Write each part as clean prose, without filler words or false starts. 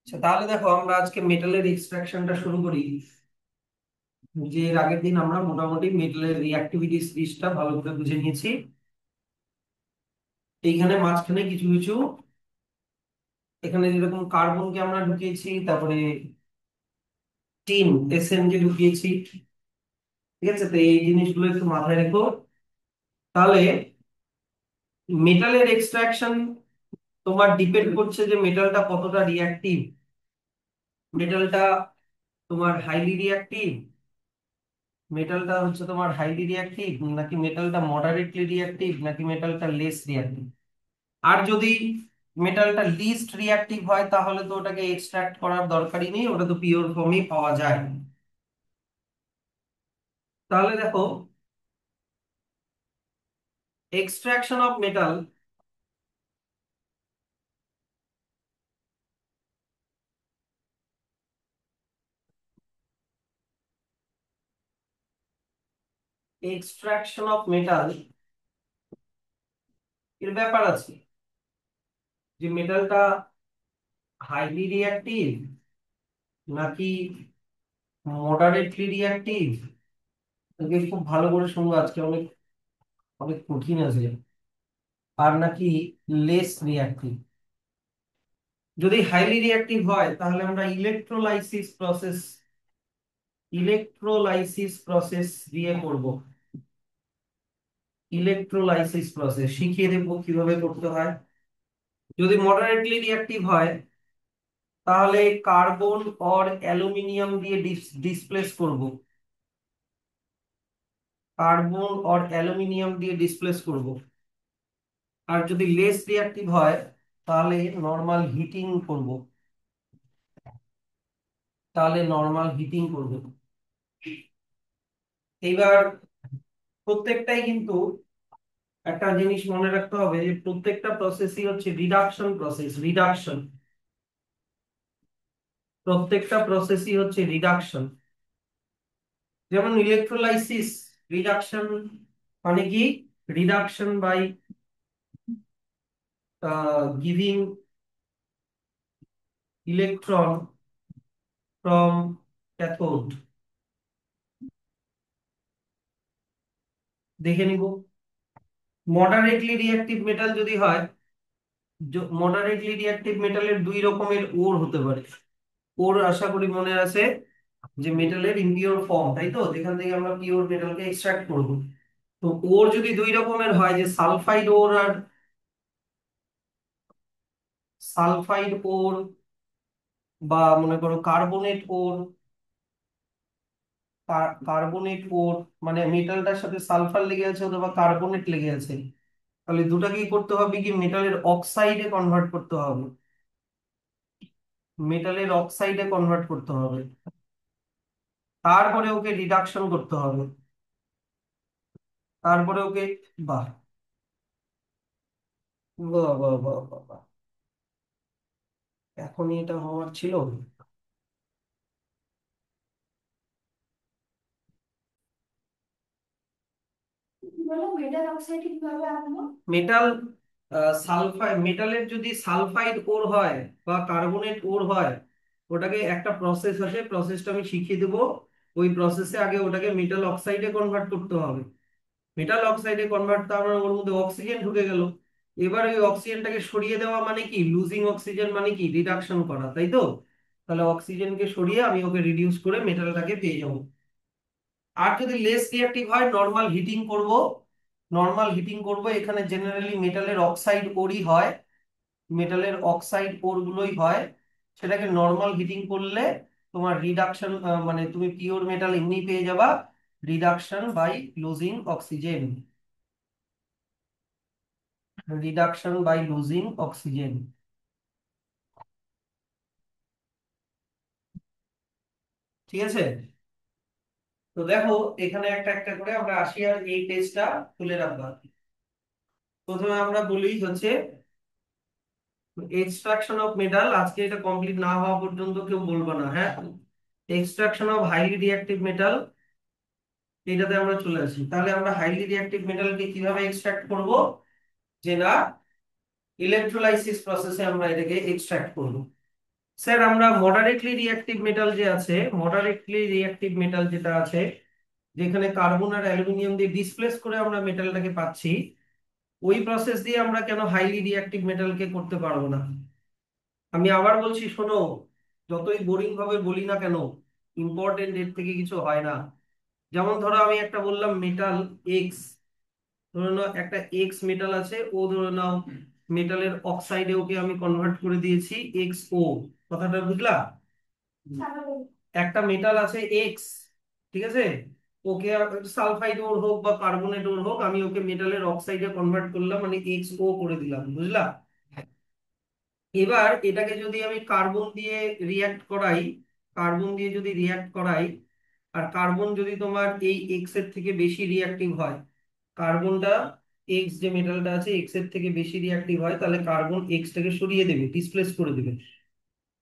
আচ্ছা, তাহলে দেখো আমরা আজকে মেটালের এক্সট্রাকশনটা শুরু করি। যে এর আগের দিন আমরা মোটামুটি মেটালের রিঅ্যাক্টিভিটি সিরিজটা ভালো করে বুঝে নিয়েছি। এইখানে মাঝখানে কিছু কিছু এখানে যেরকম কার্বনকে আমরা ঢুকিয়েছি, তারপরে টিন এসএন কে ঢুকিয়েছি। ঠিক আছে, তো এই জিনিসগুলো একটু মাথায় রেখো। তাহলে মেটালের এক্সট্রাকশন তোমার ডিপেন্ড করছে যে মেটালটা কতটা রিঅ্যাক্টিভ। মেটালটা তোমার হাইলি রিঅ্যাক্টিভ, মেটালটা হচ্ছে তোমার হাইলি রিঅ্যাক্টিভ, নাকি মেটালটা মডারেটলি রিঅ্যাক্টিভ, নাকি মেটালটা লেস রিঅ্যাক্টিভ। আর যদি মেটালটা লিস্ট রিঅ্যাক্টিভ হয় তাহলে তো ওটাকে এক্সট্রাক্ট করার দরকারই নেই, ওটা তো পিওর ফর্মেই পাওয়া যায়। তাহলে দেখো, extraction of metal, extraction of metal এর ব্যাপার আছে যে মেটালটা হাইলি রিঅ্যাক্টিভ নাকি মডারেটলি রিঅ্যাক্টিভ। খুব ভালো করে শুনবো, আজকে অনেক অনেক কঠিন আছে। আর নাকি লেস রিঅ্যাক্টিভ। যদি হাইলি রিঅ্যাক্টিভ হয় তাহলে আমরা ইলেকট্রোলাইসিস প্রসেস দিয়ে করব। ইলেকট্রোলাইসিস প্রসেস শিখিয়ে দেবো কিভাবে করতে হয়। যদি মডারেটলি রিঅ্যাক্টিভ হয় তাহলে কার্বন অর অ্যালুমিনিয়াম দিয়ে ডিসপ্লেস করব। কার্বন অর অ্যালুমিনিয়াম দিয়ে ডিসপ্লেস করব। আর যদি লেস রিঅ্যাক্টিভ হয় তাহলে নর্মাল হিটিং করব। তাহলে নর্মাল হিটিং করব। এইবার প্রত্যেকটাই কিন্তু একটা জিনিস মনে রাখতে হবে যে প্রত্যেকটা প্রসেসই হচ্ছে রিডাকশন প্রসেস। প্রত্যেকটা প্রসেসই হচ্ছে রিডাকশন। যেমন ইলেকট্রোলাইসিস, রিডাকশন মানে কি? Reduction by giving electron from cathode. দেখে নিব। মডারেটলি রিঅ্যাক্টিভ মেটাল যদি হয়, মডারেটলি রিঅ্যাক্টিভ মেটালের দুই রকমের ওর হতে পারে। ওর আশা করি মনে আছে, যে মেটালের ইম্পিওর ফর্ম, তাই তো, যেখান থেকে আমরা পিওর মেটালকে এক্সট্রাক্ট করব। তো ওর যদি দুই রকমের হয়, যে সালফাইড ওর আর সালফাইড ওর, বা মনে করো কার্বনেট ওর। কার্বনেট ওর মানে মেটালটার সাথে সালফার লেগে আছে অথবা কার্বনেট লেগে আছে, তাহলে দুটাকেই করতে হবে কি মেটালের অক্সাইডে কনভার্ট করতে হবে। মেটালের অক্সাইডে কনভার্ট করতে হবে, তারপরে ওকে রিডাকশন করতে হবে। তারপরে ওকে, বাহ, বাহ বাহ বাহ বাহ বাহ। এখনই এটা হওয়ার ছিল। বলো মেটাল অক্সাইড কিভাবে আনবো? মেটাল সালফাইড, মেটালের যদি সালফাইড ওর হয় বা কার্বনেট ওর হয়, ওটাকে একটা প্রসেস আছে, প্রসেসটা আমি শিখিয়ে দেবো। ওই প্রসেসে আগে ওটাকে মেটাল অক্সাইডে কনভার্ট করতে হবে। মেটাল অক্সাইডে কনভার্ট, তার মানে ওর মধ্যে অক্সিজেন ঢুকে গেল। এবার ওই অক্সিজেনটাকে সরিয়ে দেওয়া মানে কি? লুজিং অক্সিজেন মানে কি? রিডাকশন করা, তাই তো। তাহলে অক্সিজেনকে সরিয়ে আমি ওকে রিডিউস করে মেটালটাকে পেয়ে যাবো। আর যদি লেস রিঅ্যাক্টিভ হয়, নর্মাল হিটিং করব। নর্মাল হিটিং করব, এখানে জেনারেলি মেটালের অক্সাইড ওরই হয়, মেটালের অক্সাইড ওর গুলোই হয়। সেটাকে নর্মাল হিটিং করলে তোমার রিডাকশন, মানে তুমি পিওর মেটাল এমনি পেয়ে যাবা। Reduction by losing oxygen. Reduction by losing oxygen. ঠিক আছে। তো দেখো, এখানে একটা একটা করে আমরা আসি আর এই টেস্টটা তুলে রাখবো। প্রথমে আমরা বলি হচ্ছে এক্সট্রাকশন অফ মেটাল। আজকে এটা কমপ্লিট না হওয়া পর্যন্ত কেউ বলবো না, হ্যাঁ। Extraction of highly reactive metal, এটাতে আমরা চলে আসি। তাহলে আমরা হাইলি রিঅ্যাক্টিভ মেটালকে কিভাবে এক্সট্রাক্ট করব? যে না, ইলেকট্রোলাইসিস প্রসেসে আমরা এটাকে এক্সট্রাক্ট করব। স্যার আমরা মডারেটলি রিঅ্যাক্টিভ মেটাল যে আছে, মডারেটলি রিঅ্যাক্টিভ মেটাল যেটা আছে, যেখানে কার্বন আর অ্যালুমিনিয়াম দিয়ে ডিসপ্লেস করে আমরা মেটালটাকে পাচ্ছি, ওই প্রসেস দিয়ে আমরা কেন হাইলি রিঅ্যাক্টিভ মেটালকে করতে পারবো না? আমি আবার বলছি শোনো, যতই বোরিং ভাবে বলি না কেন, ইম্পর্টেন্ট এর থেকে কিছু হয় না। যেমন ধরো আমি একটা বললাম মেটাল এক্স, ধরে নাও একটা এক্স মেটাল আছে, ও ধরে নাও মেটালের অক্সাইডে ওকে আমি কনভার্ট করে দিয়েছি এক্স ও। কথাটা বুঝলা? স্বাভাবিক। একটা মেটাল আছে এক্স, ঠিক আছে, ওকে সালফাইড ওর হোক বা কার্বনেট ওর হোক, আমি ওকে মেটালের অক্সাইডে কনভার্ট করলাম, মানে এক্স ও করে দিলাম, বুঝলা? এবার এটাকে যদি আমি কার্বন দিয়ে রিয়াক্ট করাই, কার্বন দিয়ে যদি রিয়াক্ট করাই, আর কার্বন যদি তোমার এই এক্স এর থেকে বেশি রিয়াক্টিভ হয়, কার্বনটা এক্স যে মেটালটা আছে এক্স এর থেকে বেশি রিয়াক্টিভ হয়, তাহলে কার্বন এক্স টাকে সরিয়ে দেবে, ডিসপ্লেস করে দেবে।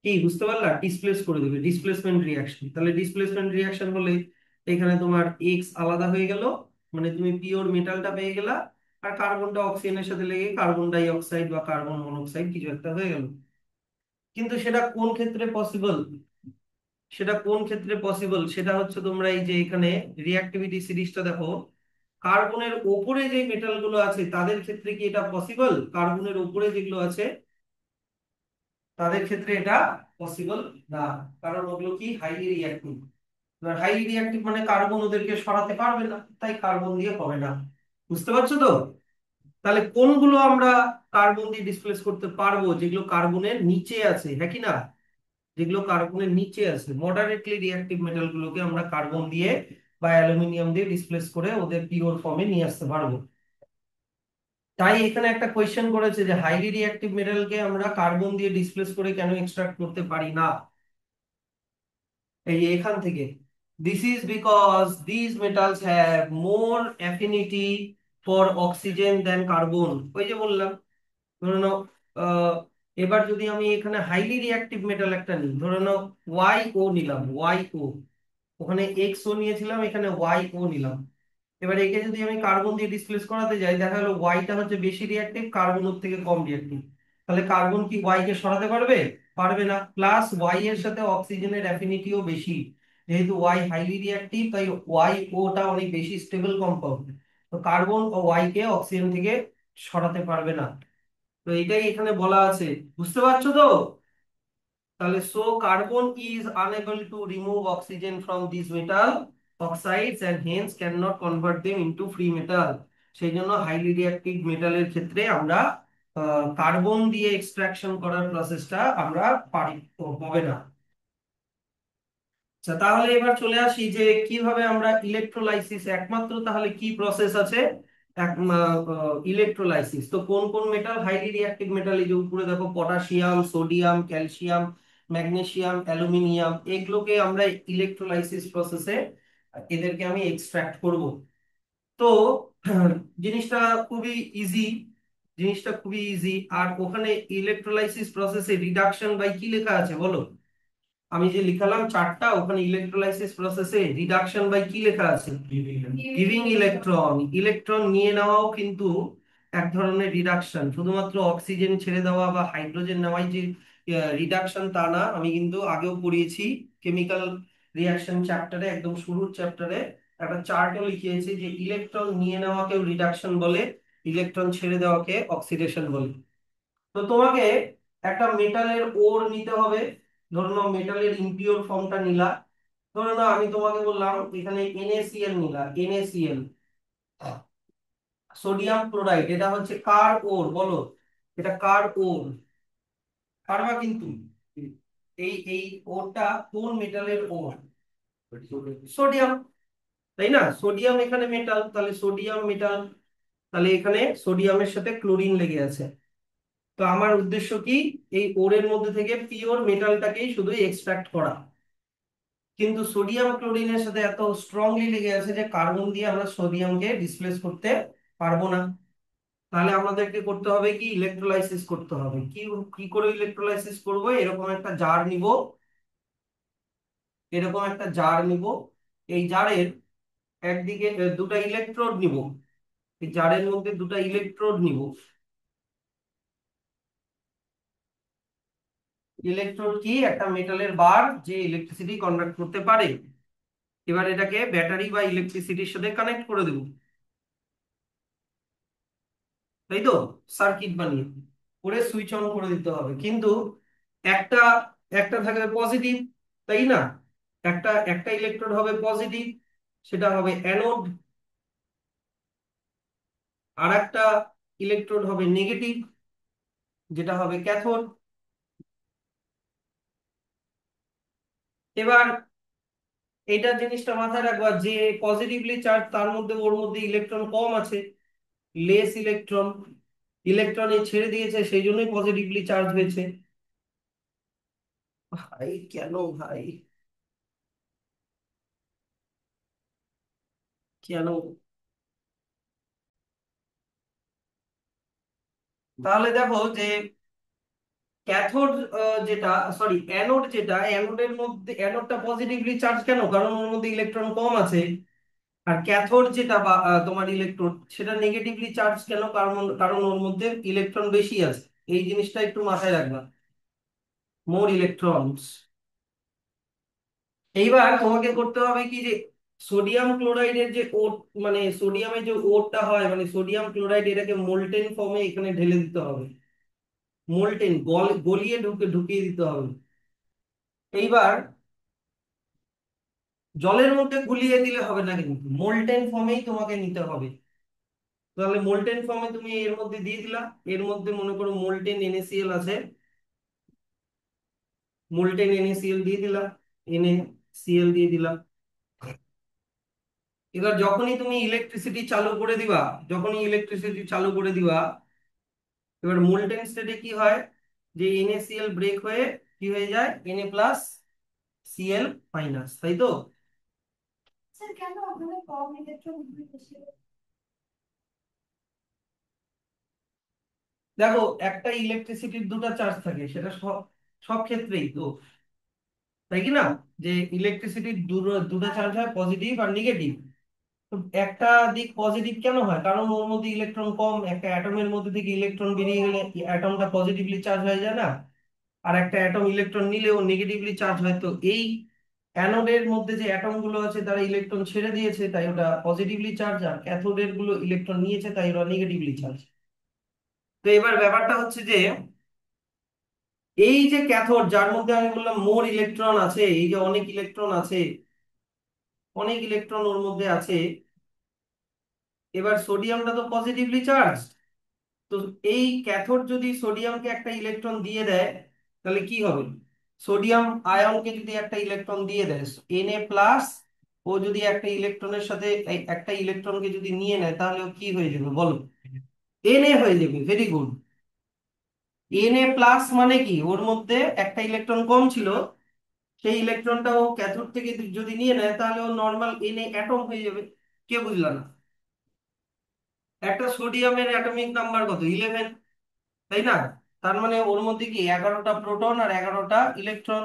কি বুঝতে পারলা? ডিসপ্লেস করে দেবে, ডিসপ্লেসমেন্ট রিয়াকশন। তাহলে ডিসপ্লেসমেন্ট রিয়াকশন হলে এখানে তোমার এক্স আলাদা হয়ে গেল, মানে তুমি পিওর মেটালটা পেয়ে গেলা, আর কার্বনটা অক্সিজেনের সাথে লেগে কার্বন ডাই অক্সাইড বা কার্বন মনোক্সাইড কিছু একটা হয়ে গেল। কিন্তু সেটা কোন ক্ষেত্রে পসিবল? সেটা কোন ক্ষেত্রে পসিবল সেটা হচ্ছে, তোমরা এই যে এখানে রিঅ্যাক্টিভিটি সিরিজটা দেখো, কার্বনের ওপরে যে মেটাল গুলো আছে তাদের ক্ষেত্রে কি এটা পসিবল? কার্বনের ওপরে যেগুলো আছে তাদের ক্ষেত্রে এটা পসিবল না, কারণ ওগুলো কি হাইলি রিঅ্যাক্টিভ। হাইলি রিঅ্যাক্টিভ মানে কার্বন ওদেরকে সরাতে পারবে না, তাই কার্বন দিয়ে হবে না। বুঝতে পারছো তো? তাহলে কোনগুলো আমরা কার্বন দিয়ে ডিসপ্লেস করতে পারবো? যেগুলো কার্বনের নিচে আছে, হ্যাঁ কি না? যেগুলো কার্বনের নিচে আছে, মডারেটলি রিঅ্যাক্টিভ মেটাল গুলোকে আমরা কার্বন দিয়ে বা অ্যালুমিনিয়াম দিয়ে ডিসপ্লেস করে ওদের পিওর ফর্মে নিয়ে আসতে পারবো। তাই এখানে একটা কোয়েশ্চেন করেছে যে হাইলি রিঅ্যাক্টিভ মেটালকে আমরা কার্বন দিয়ে ডিসপ্লেস করে কেন এক্সট্রাক্ট করতে পারি না। এই এখান থেকে, this is because this metals have more affinity for oxygen than carbon. ওই যে বললাম, ধরে নাও আহ, এবার যদি আমি এখানে হাইলি রিঅ্যাক্টিভ মেটাল একটা নিই, ধরে নাও ওয়াই ও নিলাম, ওয়াই ও, ওখানে এক্স ও নিয়েছিলাম, এখানে ওয়াই ও নিলাম। এবার একে যদি আমি কার্বন দিয়ে ডিসপ্লেস করাতে যাই, দেখা গেলো ওয়াইটা হচ্ছে বেশি রিঅ্যাক্টিভ, কার্বন ওর থেকে কম রিঅ্যাক্টিভ। তাহলে কার্বন কি ওয়াই কে সরাতে পারবে? পারবে না। প্লাস ওয়াই এর সাথে অক্সিজেনের অ্যাফিনিটিও বেশি, যেহেতু ওয়াই হাইলি রিঅ্যাক্টিভ, তাই ওয়াই ওটা অনেক বেশি স্টেবল কম্পাউন্ড। তো কার্বন ও ওয়াই কে অক্সিজেন থেকে সরাতে পারবে না। তো এটাই এখানে বলা আছে। বুঝতে পারছো তো? তাহলে so carbon is unable to remove oxygen from this metal oxides and hence can not convert them into free metal. সেই জন্য হাইলি রিঅ্যাক্টিভ মেটালের ক্ষেত্রে আমরা কার্বন দিয়ে এক্সট্রাকশন করার প্রসেসটা আমরা পারি, হবে না। আচ্ছা, তাহলে এবার চলে আসি যে কিভাবে আমরা ইলেকট্রোলাইসিস, একমাত্র তাহলে কি প্রসেস আছে ইলেকট্রোলাইসিস। তো কোন কোন মেটাল হাইলি রিঅ্যাক্টিভ মেটাল? এই যে উপরে দেখো, potassium, sodium, calcium, magnesium, aluminium, এগুলোকে আমরা ইলেকট্রোলাইসিস প্রসেসে এদেরকে আমি এক্সট্রাক্ট করব। তো জিনিসটা খুবই ইজি, জিনিসটা খুবই ইজি। আর ওখানে ইলেকট্রোলাইসিস প্রসেসে রিডাকশন বাই কি লেখা আছে বলো? আমি যে লিখালাম চারটা, ওখানে ইলেকট্রোলাইসিস প্রসেসে রিডাকশন বাই কি লেখা আছে? Giving electron. ইলেকট্রন নিয়ে নেওয়াও কিন্তু এক ধরনের রিডাকশন। শুধুমাত্র অক্সিজেন ছেড়ে দেওয়া বা হাইড্রোজেন নেওয়াই যে রিডাকশন তা না। আমি কিন্তু আগেও পড়িয়েছি কেমিক্যাল রিঅ্যাকশন চ্যাপ্টারে, একদম শুরুর চ্যাপ্টারে একটা চার্টও লিখিয়েছি যে ইলেকট্রন নিয়ে নেওয়াকেও রিডাকশন বলে, ইলেকট্রন ছেড়ে দেওয়াকে অক্সিডেশন বলে। তো তোমাকে একটা মেটালের ওর নিতে হবে। ধরে নাও মেটালের ইম্পিওর ফর্মটা নিলা। ধরে নাও আমি তোমাকে বললাম এখানে NaCl নিলা, NaCl, সোডিয়াম ক্লোরাইড, এটা হচ্ছে কার ওর বলো? এটা কার ওর? পারবা কিন্তু? এই ওরটা কোন মেটালের ওর? সোডিয়াম, তাই না? সোডিয়াম এখানে মেটাল, তাহলে সোডিয়াম মেটাল। তাহলে এখানে সোডিয়ামের সাথে ক্লোরিন লেগে আছে। তো আমার উদ্দেশ্য কি? এই ওরের মধ্যে থেকে পিওর মেটালটাকেই শুধু এক্সট্রাক্ট করা। কিন্তু সোডিয়াম ক্লোরিনের সাথে এত স্ট্রংলি লেগে আছে যে কার্বন দিয়ে আমরা সোডিয়ামকে ডিসপ্লেস করতে পারবো না। তাহলে আমাদেরকে করতে হবে কি? ইলেকট্রোলাইসিস করতে হবে। কি কি করে ইলেকট্রোলাইসিস করব? এরকম একটা জার নিব, এরকম একটা জার নিব। এই জারের একদিকে দুটা ইলেকট্রোড নিব, এই জারের মধ্যে দুটা ইলেকট্রোড নিব। ইলেকট্রোড কি? একটা মেটালের বার যে ইলেকট্রিসিটি কন্ডাক্ট করতে পারে। এবার এটাকে ব্যাটারি বা ইলেকট্রিসিটির সাথে কানেক্ট করে দেবো, তাই তো? সার্কিট বানিয়ে করে সুইচ অন করে দিতে হবে। কিন্তু একটা একটা থাকবে পজিটিভ, তাই না? একটা একটা ইলেকট্রোড হবে পজিটিভ, সেটা হবে অ্যানোড। আর একটা ইলেকট্রোড হবে নেগেটিভ, যেটা হবে ক্যাথোড। এবার এইটা জিনিসটা মাথায় রাখবা যে পজিটিভলি চার্জ, তার মধ্যে ওর মধ্যে ইলেকট্রন কম আছে, লেস ইলেকট্রন। ইলেকট্রন ছেড়ে দিয়েছে, সেই জন্যই পজিটিভলি চার্জ হয়েছে। ভাই কেন ভাই, কেন? তাহলে দেখো যে ক্যাথোড যেটা, সরি অ্যানোড যেটা, অ্যানোডের মধ্যে অ্যানোডটা পজিটিভলি চার্জ কেন? কারণ ওর মধ্যে ইলেকট্রন কম আছে। আর ক্যাথোড যেটা বা তোমার ইলেকট্রোড, সেটা নেগেটিভলি চার্জ কেন? কারণ কারণ ওর মধ্যে ইলেকট্রন বেশি আছে। এই জিনিসটা একটু মাথায় রাখবা, মোর ইলেকট্রনস। এইবার তোমাকে করতে হবে কি, যে সোডিয়াম ক্লোরাইডের যে ওট, মানে সোডিয়ামের যে ওটটা হয়, মানে সোডিয়াম ক্লোরাইড, এটাকে মোল্টেন ফর্মে এখানে ঢেলে দিতে হবে। মোল্টেন গলিয়ে ঢুকিয়ে দিতে হবে। এইবার জলের মধ্যে গুলিয়ে দিলে হবে না, কিন্তু মোল্টেন ফর্মেই তোমাকে নিতে হবে। তাহলে মোল্টেন ফর্মে তুমি এর মধ্যে দিয়ে দিলা। এর মধ্যে মনে করো মোল্টেন NaCl আছে, মোল্টেন NaCl দিয়ে দিলা, NaCl দিয়ে দিলা। এবার যখনই তুমি ইলেকট্রিসিটি চালু করে দিবা, যখনই ইলেকট্রিসিটি চালু করে দিবা, এবার মোল্টেন স্টেটে কি হয়, যে NaCl ব্রেক হয়ে কি হয়ে যায়, Na+Cl-, তাই তো? স্যার কেন ওখানে কম ইলেকট্রন বেশি? দেখো, একটা ইলেকট্রিসিটির দুটো চার্জ থাকে, সেটা সব সব ক্ষেত্রেই তো, তাই কি না? যে ইলেকট্রিসিটির দুটো চার্জ হয়, পজিটিভ আর নেগেটিভ। তো একটা দিক পজিটিভ কেন হয়? কারণ ওর মধ্যে ইলেকট্রন কম। একটা অ্যাটমের মধ্যে থেকে ইলেকট্রন বেরিয়ে গেলে অ্যাটমটা পজিটিভলি চার্জ হয়ে যায় না? আর একটা অ্যাটম ইলেকট্রন নিলেও নেগেটিভলি চার্জ হয়। তো এই অ্যানোডের মধ্যে যে অ্যাটম গুলো আছে, তারা ইলেকট্রন ছেড়ে দিয়েছে, তাই ওটা পজিটিভলি চার্জ। আর ক্যাথোডের গুলো ইলেকট্রন নিয়েছে, তাই ওরা নেগেটিভলি চার্জ। তো এবার ব্যাপারটা হচ্ছে যে এই যে ক্যাথোড, যার মধ্যে আমি বললাম মোর ইলেকট্রন আছে, এই যে অনেক ইলেকট্রন আছে, অনেক ইলেকট্রন ওর মধ্যে আছে। এবার সোডিয়ামটা তো পজিটিভলি চার্জ। তো এই ক্যাথোড যদি সোডিয়ামকে একটা ইলেকট্রন দিয়ে দেয়, তাহলে কি হবে? সোডিয়াম আয়নকে যদি একটা ইলেকট্রন দিয়ে দেয়, Na+, ও যদি একটা ইলেকট্রনের সাথে একটা ইলেকট্রনকে যদি নিয়ে নেয়, তাহলে ও কি হয়ে যাবে বলো? Na হয়ে যাবে। Very good. Na+ মানে কি, ওর মধ্যে একটা ইলেকট্রন কম ছিল, সেই ইলেকট্রনটা ও ক্যাথোড থেকে যদি নিয়ে নেয়, তাহলে ও নর্মাল Na অ্যাটম হয়ে যাবে। কে বুঝলা না? একটা সোডিয়ামের অ্যাটমিক নাম্বার কত? 11, তাই না? তার মানে ওর মধ্যে কি 11টা প্রোটন আর 11টা ইলেকট্রন।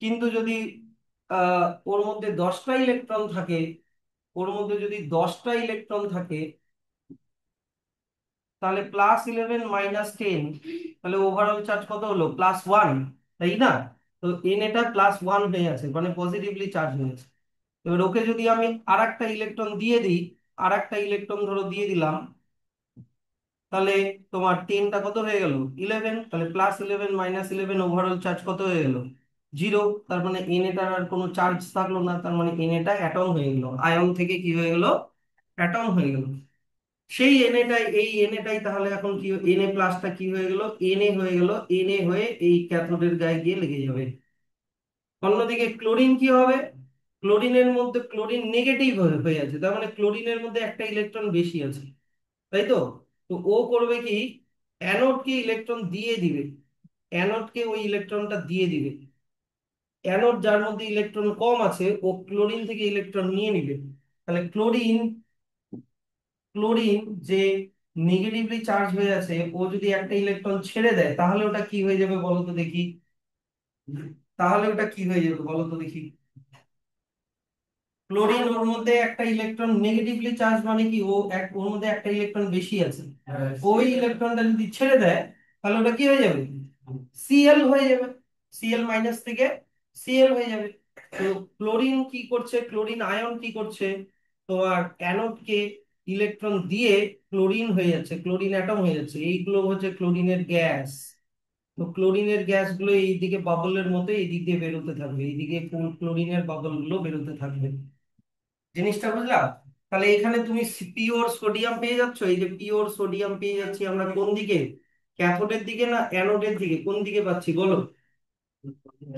কিন্তু যদি ওর মধ্যে 10টা ইলেকট্রন থাকে, ওর মধ্যে যদি 10টা ইলেকট্রন থাকে, তাহলে +11 - 10, তাহলে ওভারঅল চার্জ কত হলো? +1, তাই না? তো এটা +1 হয়ে আছে, মানে পজিটিভলি চার্জ হয়েছে। এবার ওকে যদি আমি আর একটা ইলেকট্রন দিয়ে দিই, আর একটা ইলেকট্রন ধরো দিয়ে দিলাম, তাহলে তোমার 10টা কত হয়ে গেল? 11। তাহলে +11 - 11, ওভারঅল চার্জ কত হয়ে গেল? 0। তার মানে এটার আর কোনো চার্জ থাকলো না, তার মানে এটা অ্যাটম হয়ে গেল, আয়ন থেকে কি হয়ে গেল? অ্যাটম হয়ে গেল। সেই এনএটাই তাহলে এখন কি, Na+টা কি হয়ে গেল? Na হয়ে গেল। Na হয়ে এই ক্যাথোডের গায়ে গিয়ে লেগে যাবে। অন্যদিকে ক্লোরিন কি হবে? ক্লোরিনের মধ্যে ক্লোরিন নেগেটিভ হয়ে আছে, তার মানে ক্লোরিনের মধ্যে একটা ইলেকট্রন বেশি আছে, তাই তো? তো ও করবে কি, অ্যানোডকে ইলেকট্রন দিয়ে দিবে, অ্যানোডকে ওই ইলেকট্রনটা দিয়ে দিবে। অ্যানোড যার মধ্যে ইলেকট্রন কম আছে, ও ক্লোরিন থেকে ইলেকট্রন নিয়ে নিবে। তাহলে ক্লোরিন ক্লোরিন যে নেগেটিভলি চার্জ হয়ে আছে, ও যদি একটা ইলেকট্রন ছেড়ে দেয়, তাহলে ওটা কি হয়ে যাবে বলো তো দেখি? তাহলে ওটা কি হয়ে যাবে বলো তো দেখি? ক্লোরিন, ওর মধ্যে একটা ইলেকট্রন নেগেটিভলি চার্জ, মানে কি ওর মধ্যে একটা ইলেকট্রন বেশি আছে। ওই ইলেকট্রনটা যদি ছেড়ে দেয়, তাহলে ওটা কি হয়ে যাবে? Cl হয়ে যাবে। সিএল মাইনাস থেকে সিএল হয়ে যাবে। তো ক্লোরিন কি করছে, ক্লোরিন আয়ন কি করছে, তোমার অ্যানোডকে ইলেকট্রন দিয়ে ক্লোরিন হয়ে যাচ্ছে, ক্লোরিন অ্যাটম হয়ে যাচ্ছে, এইগুলো হচ্ছে ক্লোরিনের গ্যাস। তো ক্লোরিনের গ্যাস গুলো এইদিকে বাবলের মতো এই দিক দিয়ে বেরোতে থাকবে, এইদিকে ক্লোরিনের বাবল গুলো বেরোতে থাকবে। জিনিসটা বুঝলাম? তাহলে এখানে তুমি পিওর সোডিয়াম পেয়ে যাচ্ছ, এই যে পিওর সোডিয়াম পেয়ে যাচ্ছি আমরা কোন দিকে, ক্যাথোডের দিকে না অ্যানোডের দিকে, কোন দিকে পাচ্ছি বলো?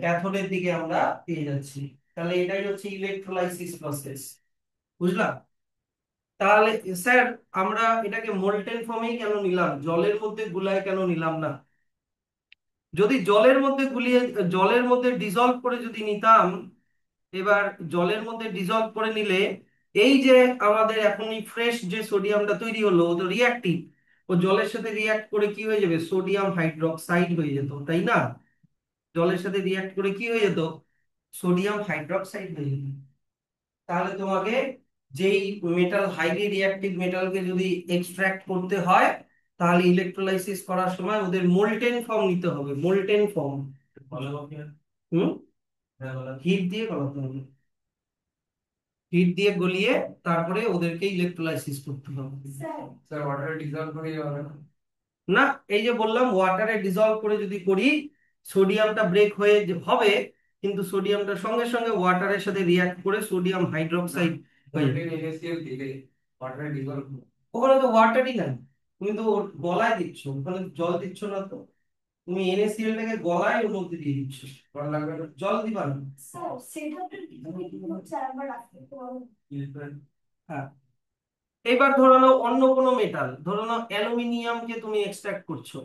ক্যাথোডের দিকে আমরা পেয়ে যাচ্ছি। তাহলে এটাই হচ্ছে ইলেকট্রোলাইসিস প্রসেস। বুঝলাম? তাহলে স্যার আমরা এটাকে মোল্টেন ফর্মেই কেন নিলাম, জলের মধ্যে গুলায় কেন নিলাম না? যদি জলের মধ্যে গুলিয়ে, জলের মধ্যে ডিজলভ করে যদি নিতাম, এবার জলের মধ্যে ডিজলভ করে নিলে এই যে আমাদের এখনই ফ্রেশ যে সোডিয়ামটা তৈরি হলো ও তো রিয়াক্টিভ, ও জলের সাথে রিয়াক্ট করে কি হয়ে যাবে, সোডিয়াম হাইড্রোক্সাইড হয়ে যেত, তাই না? জলের সাথে রিয়াক্ট করে কি হয়ে যেত, সোডিয়াম হাইড্রোক্সাইড হয়ে যেত। তাহলে তোমাকে যেই মেটাল হাইলি রিঅ্যাক্টিভ মেটালকে যদি এক্সট্রাক্ট করতে হয়, তাহলে ইলেকট্রোলাইসিস করার সময় ওদের মোল্টেন ফর্ম নিতে হবে, মোল্টেন ফর্ম। হুম, হিট দিয়ে গলাতে হবে, হিট দিয়ে গলিয়ে তারপরে ওদেরকে ইলেকট্রোলাইসিস করতে হবে। স্যার। স্যার ওয়াটারে ডিসলভ করে যাবে না? না, এই যে বললাম ওয়াটারে ডিসলভ করে যদি করি, সোডিয়ামটা ব্রেক হয়ে হবে, কিন্তু সোডিয়ামটা সঙ্গে সঙ্গে ওয়াটারের সাথে রিঅ্যাক্ট করে সোডিয়াম হাইড্রোক্সাইড হয়ে যাবে। NaCl দিলে ওয়াটারে ডিসলভ, ওখানে তো ওয়াটারই নাই, তুমি তো ওর গলায় দিচ্ছ, ওখানে জল দিচ্ছ না তো, তুমি NaCl টাকে গলায় ওর মধ্যে দিয়ে দিচ্ছ, জল লাগবে না, জল দিবা না। স্যার সেটা তো কি হচ্ছে একবার আসতে পারবো? হ্যাঁ, এবার ধরে নাও অন্য কোনো মেটাল, ধরে নাও অ্যালুমিনিয়ামকে তুমি এক্সট্রাক্ট করছো,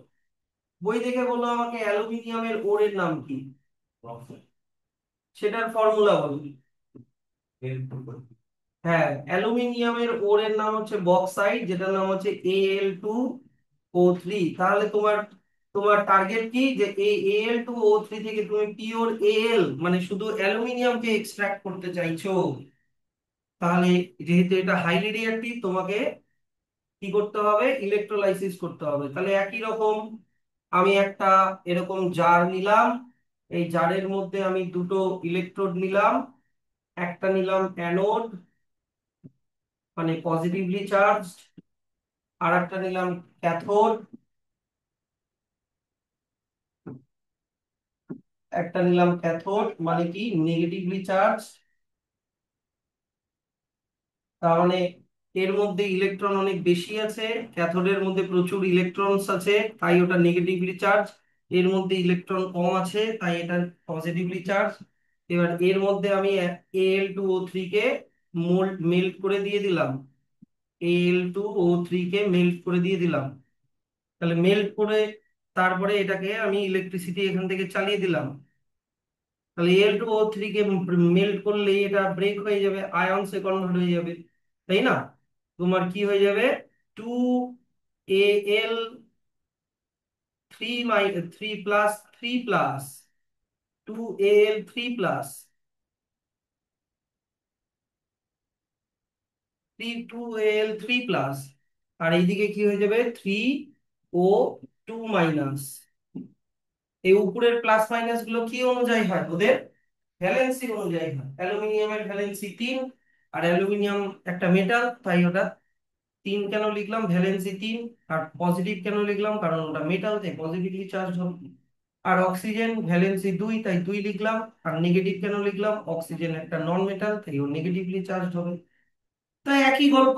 বই দেখে বলো আমাকে অ্যালুমিনিয়ামের ওরের নাম কি, সেটার ফর্মুলা বলো। হ্যাঁ, অ্যালুমিনিয়ামের ওরের নাম হচ্ছে বক্সাইড, যেটার নাম হচ্ছে Al2O3। তাহলে তোমার তোমার টার্গেট কি, যে এই Al2O3 থেকে তুমি পিওর Al মানে শুধু অ্যালুমিনিয়ামকে এক্সট্রাক্ট করতে চাইছো। তাহলে যেহেতু এটা হাইলি রিঅ্যাক্টিভ, তোমাকে কি করতে হবে, ইলেকট্রোলাইসিস করতে হবে। তাহলে একই রকম আমি একটা এরকম জার নিলাম, এই জারের মধ্যে আমি দুটো ইলেকট্রোড নিলাম, একটা নিলাম অ্যানোড মানে পজিটিভলি চার্জড, আর একটা নিলাম ক্যাথোড, একটা নিলাম ক্যাথোড মানে কি নেগেটিভলি চার্জ। তার মানে এর মধ্যে ইলেকট্রন অনেক বেশি আছে, ক্যাথোডের মধ্যে প্রচুর ইলেকট্রনস আছে, তাই ওটা নেগেটিভলি চার্জ। এর মধ্যে ইলেকট্রন কম আছে, তাই এটা পজিটিভলি চার্জ। এবার এর মধ্যে আমি Al2O3 কে মেল্ট করে দিয়ে দিলাম, Al2O3 কে মেল্ট করে দিয়ে দিলাম। তাহলে মেল্ট করে তারপরে এটাকে আমি ইলেকট্রিসিটি এখান থেকে চালিয়ে দিলাম। তাহলে Al2O3 কে মেল্ট করলে এটা ব্রেক হয়ে যাবে, আয়নসে কনভার্ট হয়ে যাবে, তাই না? তোমার কি হয়ে যাবে, 2Al3 প্লাস আর এইদিকে কি হয়ে যাবে, 3O2 মাইনাস। এই উপরের প্লাস মাইনাস গুলো কি অনুযায়ী হয়, ওদের ভ্যালেন্সি অনুযায়ী হয়। অ্যালুমিনিয়ামের ভ্যালেন্সি 3, আর অ্যালুমিনিয়াম একটা মেটাল, তাই ওটা 3 কেন লিখলাম, ভ্যালেন্সি 3। আর পজিটিভ কেন লিখলাম, কারণ ওটা মেটাল, তাই পজিটিভলি চার্জ হবে। আর অক্সিজেন ভ্যালেন্সি 2, তাই 2 লিখলাম। আর নেগেটিভ কেন লিখলাম, অক্সিজেন একটা নন মেটাল, তাই ও নেগেটিভলি চার্জ হবে। তাই একই গল্প,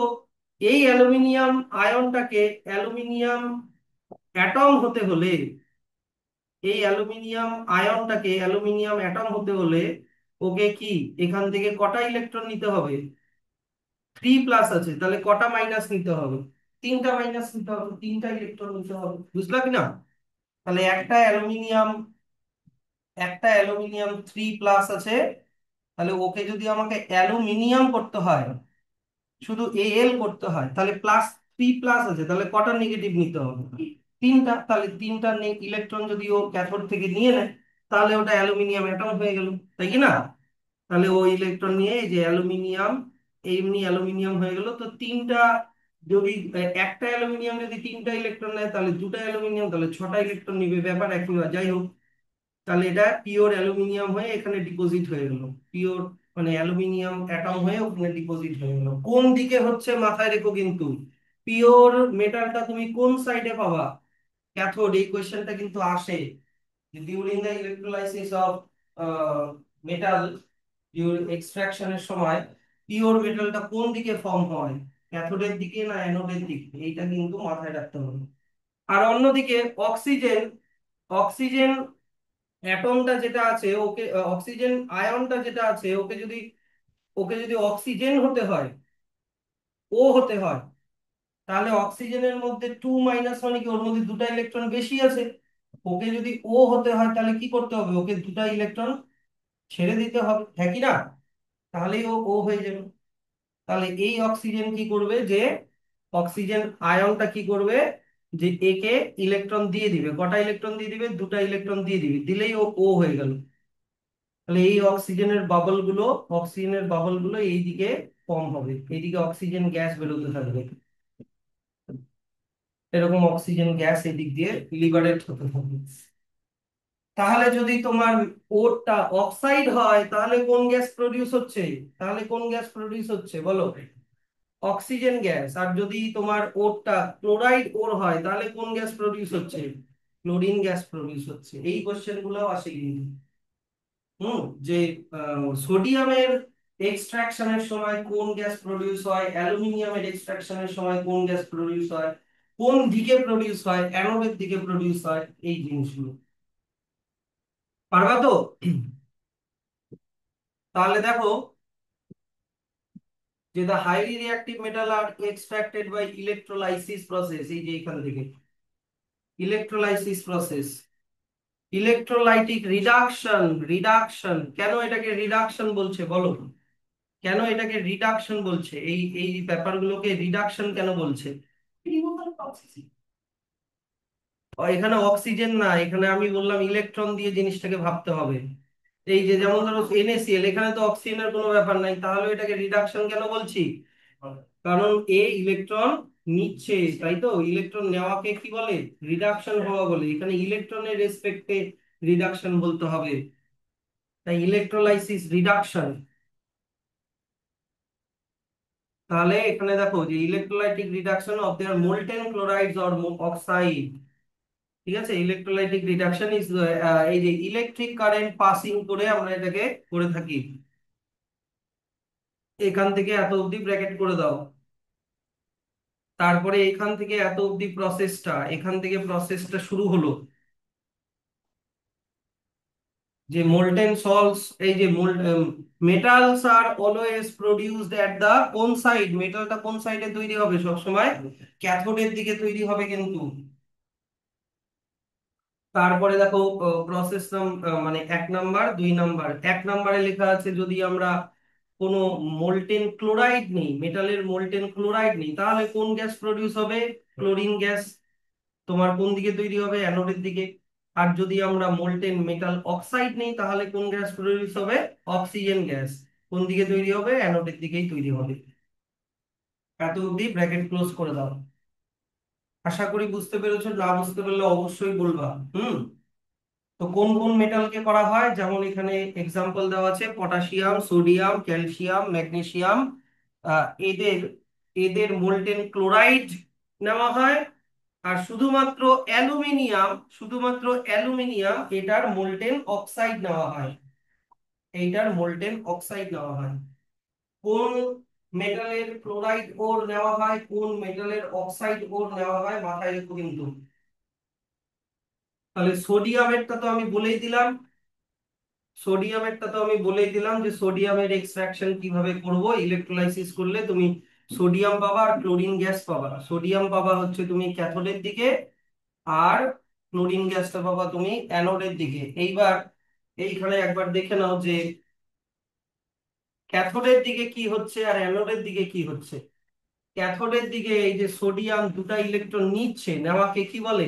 এই অ্যালুমিনিয়াম আয়নটাকে, অ্যালুমিনিয়াম অ্যাটম হতে হলে, এই অ্যালুমিনিয়াম আয়নটাকে অ্যালুমিনিয়াম অ্যাটম হতে হলে ওকে কি এখান থেকে কটা ইলেকট্রন নিতে হবে, 3 প্লাস আছে, তাহলে কটা মাইনাস নিতে হবে, 3টা মাইনাস নিতে হবে, 3টা ইলেকট্রন নিতে হবে। বুঝলা কি না? তাহলে একটা অ্যালুমিনিয়াম 3 প্লাস আছে, তাহলে ওকে যদি আমাকে অ্যালুমিনিয়াম করতে হয়, শুধু Al করতে হয়, তাহলে +3 প্লাস আছে, তাহলে কটা নেগেটিভ নিতে হবে, 3টা। তাহলে 3টা ইলেকট্রন যদি ও ক্যাথোড থেকে নিয়ে নেয়, তাহলে ওটা অ্যালুমিনিয়াম অ্যাটম হয়ে গেল, তাই কি না? তাহলে ও ইলেকট্রন নিয়ে এই যে অ্যালুমিনিয়াম, এমনি অ্যালুমিনিয়াম হয়ে গেল। তো তিনটা যদি একটা অ্যালুমিনিয়াম যদি 3টা ইলেকট্রন নেয়, তাহলে দুটা অ্যালুমিনিয়াম তাহলে 6টা ইলেকট্রন নিবে, ব্যাপার একই। যাই হোক, তাহলে এটা পিওর অ্যালুমিনিয়াম হয়ে এখানে ডিপোজিট হয়ে গেল, পিওর মানে অ্যালুমিনিয়াম অ্যাটম হয়ে ওখানে ডিপোজিট হয়ে গেল। কোন দিকে হচ্ছে মাথায় রেখো কিন্তু, পিওর মেটালটা তুমি কোন সাইডে পাবা? ক্যাথোড। এই কোয়েশ্চেনটা কিন্তু আসে during the electrolysis of metal, during এক্সট্রাকশনের সময় পিওর মেটালটা কোন দিকে ফর্ম হয়, ক্যাথোডের দিকে না অ্যানোডের দিকে, এইটা কিন্তু মাথায় রাখতে হবে। আর অন্যদিকে অক্সিজেন, অক্সিজেন অ্যাটমটা যেটা আছে ওকে, অক্সিজেন আয়নটা যেটা আছে ওকে যদি অক্সিজেন হতে হয়, ও হতে হয়, তাহলে অক্সিজেনের মধ্যে 2 - মানে কি, ওর মধ্যে দুটা ইলেকট্রন বেশি আছে। ওকে যদি ও হতে হয় তাহলে কি করতে হবে, ওকে দুটা ইলেকট্রন ছেড়ে দিতে হবে, হ্যাঁ কি না? তাহলেই ও ও হয়ে যাবে। তাহলে এই অক্সিজেন কি করবে, যে অক্সিজেন আয়নটা কি করবে, যে একে ইলেকট্রন দিয়ে দিবে, কটা ইলেকট্রন দিয়ে দিবে, দুটা ইলেকট্রন দিয়ে দিবে, দিলেই ও ও হয়ে গেল। তাহলে এই অক্সিজেনের বাবল গুলো এইদিকে কম হবে, এইদিকে অক্সিজেন গ্যাস বেরোতে থাকবে, এরকম অক্সিজেন গ্যাস এদিক দিয়ে লিবারেট হতে থাকবে। তাহলে যদি তোমার ওরটা অক্সাইড হয় তাহলে কোন গ্যাস প্রডিউস হচ্ছে, তাহলে কোন গ্যাস প্রডিউস হচ্ছে বলো? Oxygen gas. আর যদি তোমার ওরটা ক্লোরাইড ওর হয় তাহলে কোন গ্যাস প্রডিউস হচ্ছে? ক্লোরিন গ্যাস প্রডিউস হচ্ছে। এই কোশ্চেন গুলো আসে কিন্তু। যে সোডিয়ামের এক্সট্রাকশনের সময় কোন গ্যাস প্রডিউস হয়, অ্যালুমিনিয়ামের এক্সট্রাকশনের সময় কোন গ্যাস প্রডিউস হয়, কোন দিকে প্রডিউস হয়, অ্যানোডের দিকে প্রডিউস হয়, এই জিনিসগুলো পারবা তো? তাহলে দেখো যে the highly reactive metal are extracted by electrolysis process, এই যে এখান থেকে electrolysis process, electrolytic reduction, reduction কেন এটাকে রিডাকশন বলছে বলো? কেন এটাকে রিডাকশন বলছে, এই এই ব্যাপারগুলোকে রিডাকশন কেন বলছে? Removal processing. এখানে অক্সিজেন না, এখানে আমি বললাম ইলেকট্রন দিয়ে জিনিসটাকে ভাবতে হবে। এই যে যেমন ধরো NaCl, এখানে তো অক্সিজেনের কোনো ব্যাপার নাই, তাহলে এটাকে রিডাকশন কেন বলছি? কারণ এ ইলেকট্রন নিচ্ছে, তাই তো, ইলেকট্রন নেওয়াকে কি বলে, রিডাকশন হওয়া বলে, এখানে ইলেকট্রনের রেসপেক্টে রিডাকশন বলতে হবে, তাই ইলেকট্রোলাইসিস রিডাকশন। তাহলে এখানে দেখো যে electrolytic reduction of their molten chlorides or oxide, ঠিক আছে, ইলেকট্রোলাইটিক রিডাকশন ইজ, এই যে ইলেকট্রিক কারেন্ট পাসিং করে আমরা এটাকে করে থাকি। এখান থেকে এত অবধি ব্র্যাকেট করে দাও। তারপরে এখান থেকে এত অবধি প্রসেসটা, এখান থেকে প্রসেসটা শুরু হলো, যে মোল্টেন সল্টস, এই যে মেটালস আর অলওয়েজ প্রডিউসড এট দা কোন সাইড, মেটালটা কোন সাইডে তৈরি হবে সবসময়, ক্যাথোডের দিকে তৈরি হবে কিন্তু। তারপরে দেখো প্রসেস মানে 1 নাম্বার 2 নাম্বার, 1 নাম্বারে লেখা আছে যদি আমরা কোনো মোল্টেন ক্লোরাইড নেই, মেটালের মোল্টেন ক্লোরাইড নেই, তাহলে কোন গ্যাস প্রডিউস হবে, ক্লোরিন গ্যাস। তোমার কোন দিকে তৈরি হবে, অ্যানোডের দিকে। আর যদি আমরা মোল্টেন মেটাল অক্সাইড নেই তাহলে কোন গ্যাস প্রডিউস হবে, অক্সিজেন গ্যাস। কোন দিকে তৈরি হবে, অ্যানোডের দিকেই তৈরি হবে। এত অবধি ব্র্যাকেট ক্লোজ করে দাও। আশা করি বুঝতে পেরেছো, না বুঝতে পারলে অবশ্যই বলবা। হুম। তো কোন কোন মেটালকে করা হয়, যেমন এখানে এক্সাম্পল দেওয়া আছে, পটাশিয়াম, সোডিয়াম, ক্যালসিয়াম, ম্যাগনেসিয়াম, এদের এদের মোল্টেন ক্লোরাইড নেওয়া হয়। আর শুধুমাত্র অ্যালুমিনিয়াম এটার মোল্টেন অক্সাইড নেওয়া হয়, এইটার মোল্টেন অক্সাইড নেওয়া হয়। কোন মেটালের ক্লোরাইড ওর নেওয়া হয়, কোন মেটালের অক্সাইড ওর নেওয়া হয়, মাথায় রেখো কিন্তু। তাহলে সোডিয়ামেরটা তো আমি বলেই দিলাম যে সোডিয়ামের এক্সট্রাকশন কিভাবে করব, ইলেকট্রোলাইসিস করলে তুমি সোডিয়াম পাবা আর ক্লোরিন গ্যাস পাবা। সোডিয়াম পাবা হচ্ছে তুমি ক্যাথোডের দিকে, আর ক্লোরিন গ্যাসটা পাবা তুমি অ্যানোডের দিকে। এইবার এইখানে একবার দেখে নাও যে ক্যাথোডের দিকে কি হচ্ছে আর অ্যানোডের দিকে কি হচ্ছে। ক্যাথোডের দিকে এই যে সোডিয়াম দুটা ইলেকট্রন নিচ্ছে, নেওয়াকে কি বলে,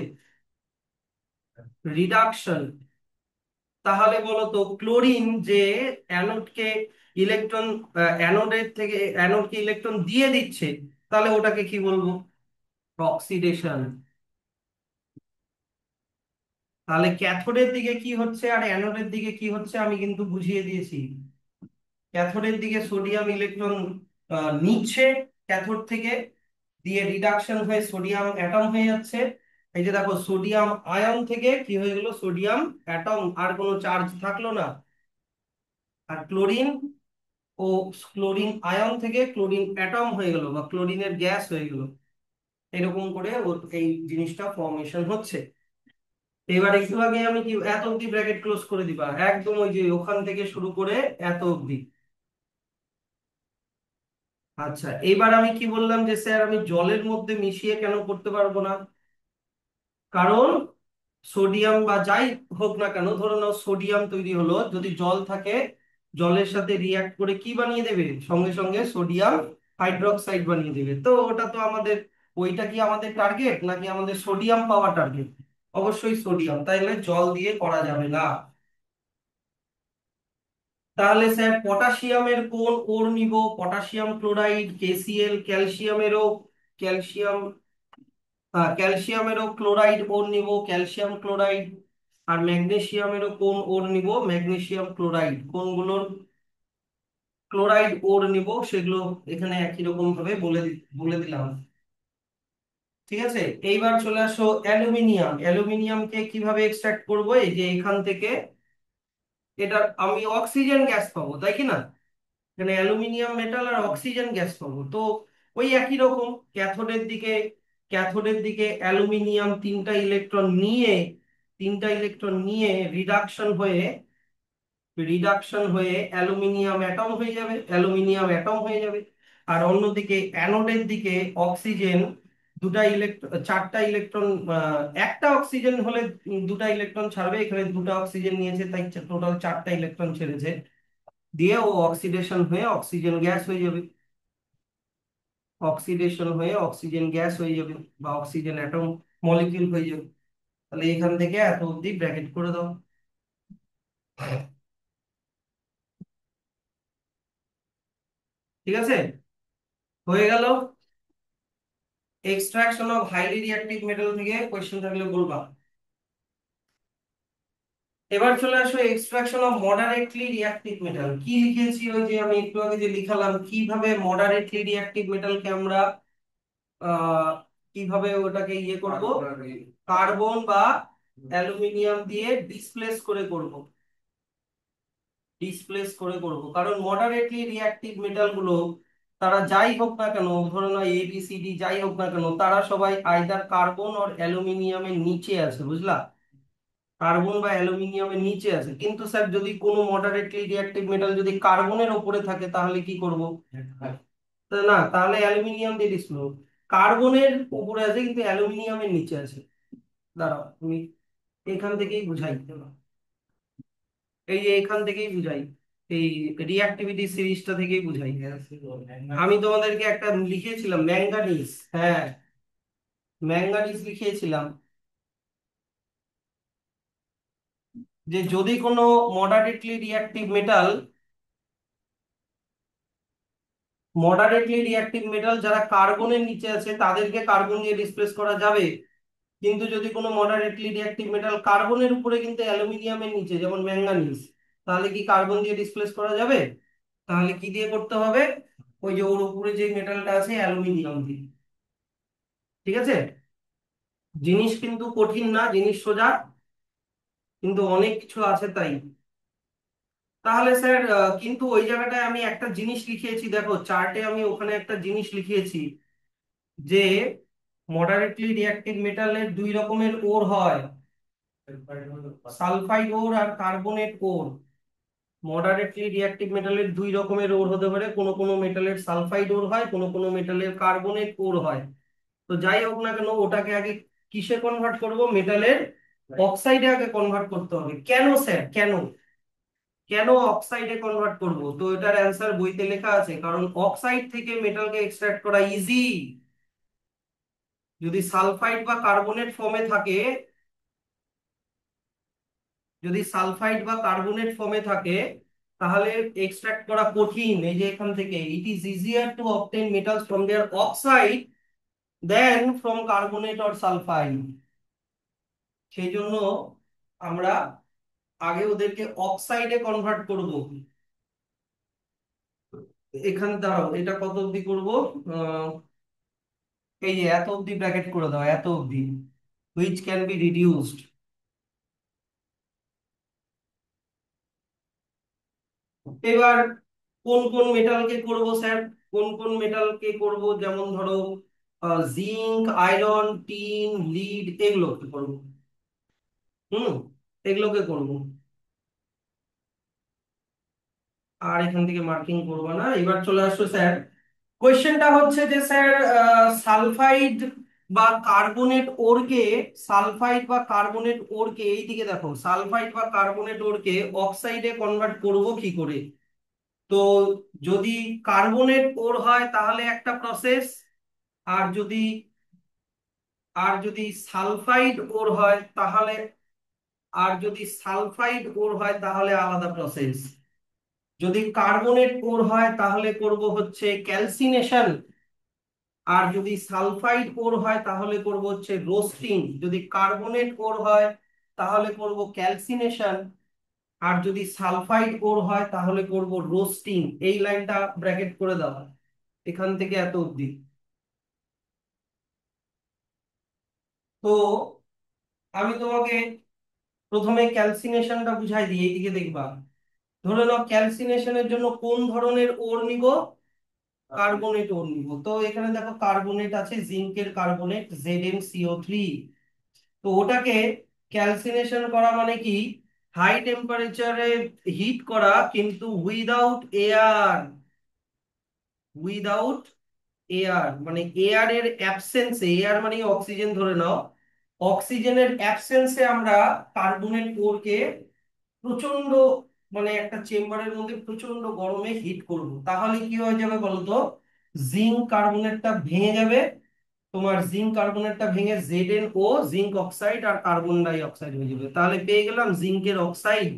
রিডাকশন। তাহলে বলো তো ক্লোরিন যে অ্যানোডকে ইলেকট্রন, অ্যানোডকে ইলেকট্রন দিয়ে দিচ্ছে, তাহলে ওটাকে কি বলবো, অক্সিডেশন। তাহলে ক্যাথোডের দিকে কি হচ্ছে আর অ্যানোডের দিকে কি হচ্ছে আমি কিন্তু বুঝিয়ে দিয়েছি। ক্যাথোডের দিকে সোডিয়াম ইলেকট্রন নিচ্ছে ক্যাথোড থেকে, দিয়ে রিডাকশন হয়ে সোডিয়াম অ্যাটম হয়ে যাচ্ছে। এই যে দেখো সোডিয়াম আয়ন থেকে কি হয়ে গেল, সোডিয়াম অ্যাটম, আর কোনো চার্জ থাকলো না। আর ক্লোরিন ও ক্লোরিন আয়ন থেকে ক্লোরিন অ্যাটম হয়ে গেল বা ক্লোরিনের গ্যাস হয়ে গেল। এরকম করে এই জিনিসটা ফর্মেশন হচ্ছে। এবার একটু আগে আমি কি এত অব্দি ব্র্যাকেট ক্লোজ করে দিবা, একদম ওই যে ওখান থেকে শুরু করে এত অব্দি। আচ্ছা, এবার আমি কি বললাম যে স্যার আমি জলের মধ্যে মিশিয়ে কেন করতে পারবো না? কারণ সোডিয়াম বা যাই হোক না কেন, ধরো নাও সোডিয়াম তৈরি হলো, যদি জল থাকে জলের সাথে রিয়াক্ট করে কি বানিয়ে দেবে, সঙ্গে সঙ্গে সোডিয়াম হাইড্রোক্সাইড বানিয়ে দেবে। তো ওটা তো আমাদের, ওইটা কি আমাদের টার্গেট নাকি আমাদের সোডিয়াম পাওয়া টার্গেট? অবশ্যই সোডিয়াম, তাইলে জল দিয়ে করা যাবে না। তাহলে স্যার পটাশিয়ামের কোন ওর নিব? পটাশিয়াম ক্লোরাইড, কেসিএল, ক্যালসিয়ামেরও, ক্যালসিয়াম, ক্যালসিয়ামেরও ক্লোরাইড ওর নিব, ক্যালসিয়াম ক্লোরাইড। আর ম্যাগনেসিয়ামেরও কোন ওর নিব? Magnesium chloride. কোনগুলোর ক্লোরাইড ওর নিব সেগুলো এখানে একই রকম ভাবে বলে দিলাম। ঠিক আছে, এইবার চলে আসো অ্যালুমিনিয়াম। অ্যালুমিনিয়ামকে কিভাবে এক্সট্রাক্ট করবো? এই যে এখান থেকে এটা আমি অক্সিজেন গ্যাস পাবো, তাই কি না? এখানে অ্যালুমিনিয়াম মেটাল আর অক্সিজেন গ্যাস পাবো। তো ওই একই রকম ক্যাথোডের দিকে অ্যালুমিনিয়াম তিনটা ইলেকট্রন নিয়ে রিডাকশন হয়ে অ্যালুমিনিয়াম অ্যাটম হয়ে যাবে। আর অন্যদিকে অ্যানোডের দিকে অক্সিজেন চারটা ইলেকট্রন, একটা অক্সিজেন হলে দুটা ইলেকট্রন ছাড়বে, এখানে দুটা অক্সিজেন নিয়েছে তাই টোটাল চারটা ইলেকট্রন ছেড়েছে। দিয়ে ও অক্সিডেশন হয়ে অক্সিজেন গ্যাস হয়ে যাবে, বা অক্সিজেন অ্যাটম মলিকিউল হয়ে যাবে। তাহলে এখান থেকে এত অব্দি ব্র্যাকেট করে দাও। ঠিক আছে, হয়ে গেল। Extraction of highly reactive metal থেকে কোয়েশ্চেন থাকলে বলবা। এবার চলে আসো extraction of moderately reactive metal. কি লিখেছি? ওই যে আমি একটু আগে যে লিখালাম, কিভাবে মডারেটলি রিঅ্যাক্টিভ মেটালকে আমরা আহ কিভাবে ওটাকে ইয়ে করব, কার্বন বা অ্যালুমিনিয়াম দিয়ে ডিসপ্লেস করে করব। কারণ মডারেটলি রিঅ্যাক্টিভ মেটাল গুলো তারা যাই হোক না কেন, ধরো না ABCD যাই হোক না কেন, তারা সবাই আইদার কার্বন আর অ্যালুমিনিয়ামের নিচে আছে, বুঝলা? কার্বন বা অ্যালুমিনিয়ামের নিচে আছে। কিন্তু স্যার যদি কোনো মডারেটলি রিঅ্যাক্টিভ মেটাল যদি কার্বনের ওপরে থাকে তাহলে কি করব? তা না, তাহলে অ্যালুমিনিয়াম দিয়ে ডিসপ্লে। কার্বনের উপরে আছে কিন্তু অ্যালুমিনিয়ামের নিচে আছে। দাঁড়াও তুমি এখান থেকেই বুঝাই, এই যে এখান থেকেই বুঝাই, এই রিঅ্যাক্টিভিটি সিরিজটা থেকেই বুঝাই। আমি তোমাদেরকে একটা লিখিয়েছিলাম ম্যাঙ্গানিজ, হ্যাঁ ম্যাঙ্গানিজ লিখিয়েছিলাম, যে যদি কোনো মডারেটলি রিঅ্যাক্টিভ মেটাল যারা কার্বনের নিচে আছে তাদেরকে কার্বন দিয়ে ডিসপ্লেস করা যাবে। কিন্তু যদি কোনো মডারেটলি রিঅ্যাক্টিভ মেটাল কার্বনের উপরে কিন্তু অ্যালুমিনিয়ামের নিচে, যেমন ম্যাঙ্গানিজ, তাহলে কি কার্বন দিয়ে ডিসপ্লেস করা যাবে? তাহলে কি দিয়ে করতে হবে? ওই যে ওর উপরে যে মেটালটা আছে অ্যালুমিনিয়াম দিয়ে। ঠিক আছে, জিনিস কিন্তু কঠিন না, জিনিস সোজা, কিন্তু অনেক কিছু আছে তাই। তাহলে স্যার কিন্তু ওই জায়গাটায় আমি একটা জিনিস লিখিয়েছি, দেখো চার্টে আমি ওখানে একটা জিনিস লিখিয়েছি, যে মডারেটলি রিঅ্যাক্টিভ মেটালের দুই রকমের ওর হয়, সালফাইড ওর আর কার্বনেট ওর। মডারেটলি রিঅ্যাক্টিভ মেটালের দুই রকমের ওর হতে পারে, কোনো কোনো মেটালের সালফাইড ওর হয়, কোনো কোনো মেটালের কার্বনেট ওর হয়। তো যাই হোক না কেন ওটাকে আগে কিসে কনভার্ট করব? মেটালের অক্সাইডে আগে কনভার্ট করতে হবে। কেন স্যার, কেন কেন অক্সাইডে কনভার্ট করব? তো এটার অ্যান্সার বইতে লেখা আছে, কারণ অক্সাইড থেকে মেটালকে এক্সট্রাক্ট করা ইজি। যদি সালফাইড বা কার্বনেট ফর্মে থাকে, তাহলে এক্সট্রাক্ট করা কঠিন। এই যে এখান থেকে it is easier to obtain metals from their oxide than from carbonate or sulphide. সেই জন্য আমরা আগে ওদেরকে অক্সাইডে কনভার্ট করব। এখানে দাঁড়াও, এটা কত অবধি করব? আহ, এই যে এত অবধি ব্র্যাকেট করে দাও, এত অবধি, হুইচ ক্যান বি রিডিউসড। এবার কোন কোন মেটালকে করব স্যার? কোন কোন মেটালকে করব? যেমন ধরো জিঙ্ক, আয়রন, টিন, লিড, এগুলোকে করব। হুম, এগুলোকে করব। আর এখান থেকে মার্কিং করবো না। এবার চলে আসো স্যার, কোয়েশ্চেনটা হচ্ছে যে স্যার, সালফাইড বা কার্বনেট ওরকে, সালফাইড বা কার্বনেট ওরকে, এইদিকে দেখো, সালফাইড বা কার্বনেট ওরকে অক্সাইডে কনভার্ট করব কি করে? তো যদি কার্বনেট ওর হয় তাহলে একটা প্রসেস, আর যদি সালফাইড ওর হয় তাহলে, আলাদা প্রসেস। যদি কার্বনেট ওর হয় তাহলে করব হচ্ছে ক্যালসিনেশন, আর যদি সালফাইড ওর হয় তাহলে করব হচ্ছে রোস্টিং। যদি কার্বনেট ওর হয় তাহলে করব ক্যালসিনেশন, আর যদি সালফাইড ওর হয় তাহলে করব রোস্টিং। এই লাইনটা ব্র্যাকেট করে দাও, এখান থেকে এত অবধি। তো আমি তোমাকে প্রথমে ক্যালসিনেশনটা বুঝাই দিই, এইদিকে দেখবা। ধরে নাও ক্যালসিনেশনের জন্য কোন ধরনের ওর নিব? কার্বনেট ওর নিব। তো এখানে দেখো কার্বনেট আছে, জিঙ্কের কার্বনেট, ZnCO3। তো ওটাকে ক্যালসিনেশন করা মানে কি? হাই টেম্পারেচারে হিট করা, কিন্তু উইদাউট এয়ার। উইদাউট এয়ার মানে এয়ারের অ্যাবসেন্সে, এয়ার মানে অক্সিজেন ধরে নাও, অক্সিজেনের অ্যাবসেন্সে আমরা কার্বনেট ওরকে প্রচন্ড, মানে একটা চেম্বারের মধ্যে প্রচন্ড গরমে হিট করব। তাহলে কি হয়ে যাবে বলতো? জিঙ্ক কার্বনেটটা ভেঙে যাবে। তোমার জিঙ্ক কার্বনেটটা ভেঙে ZnO, জিঙ্ক অক্সাইড আর কার্বন ডাই অক্সাইড হয়ে যাবে। তাহলে পেয়ে গেলাম জিঙ্কের অক্সাইড।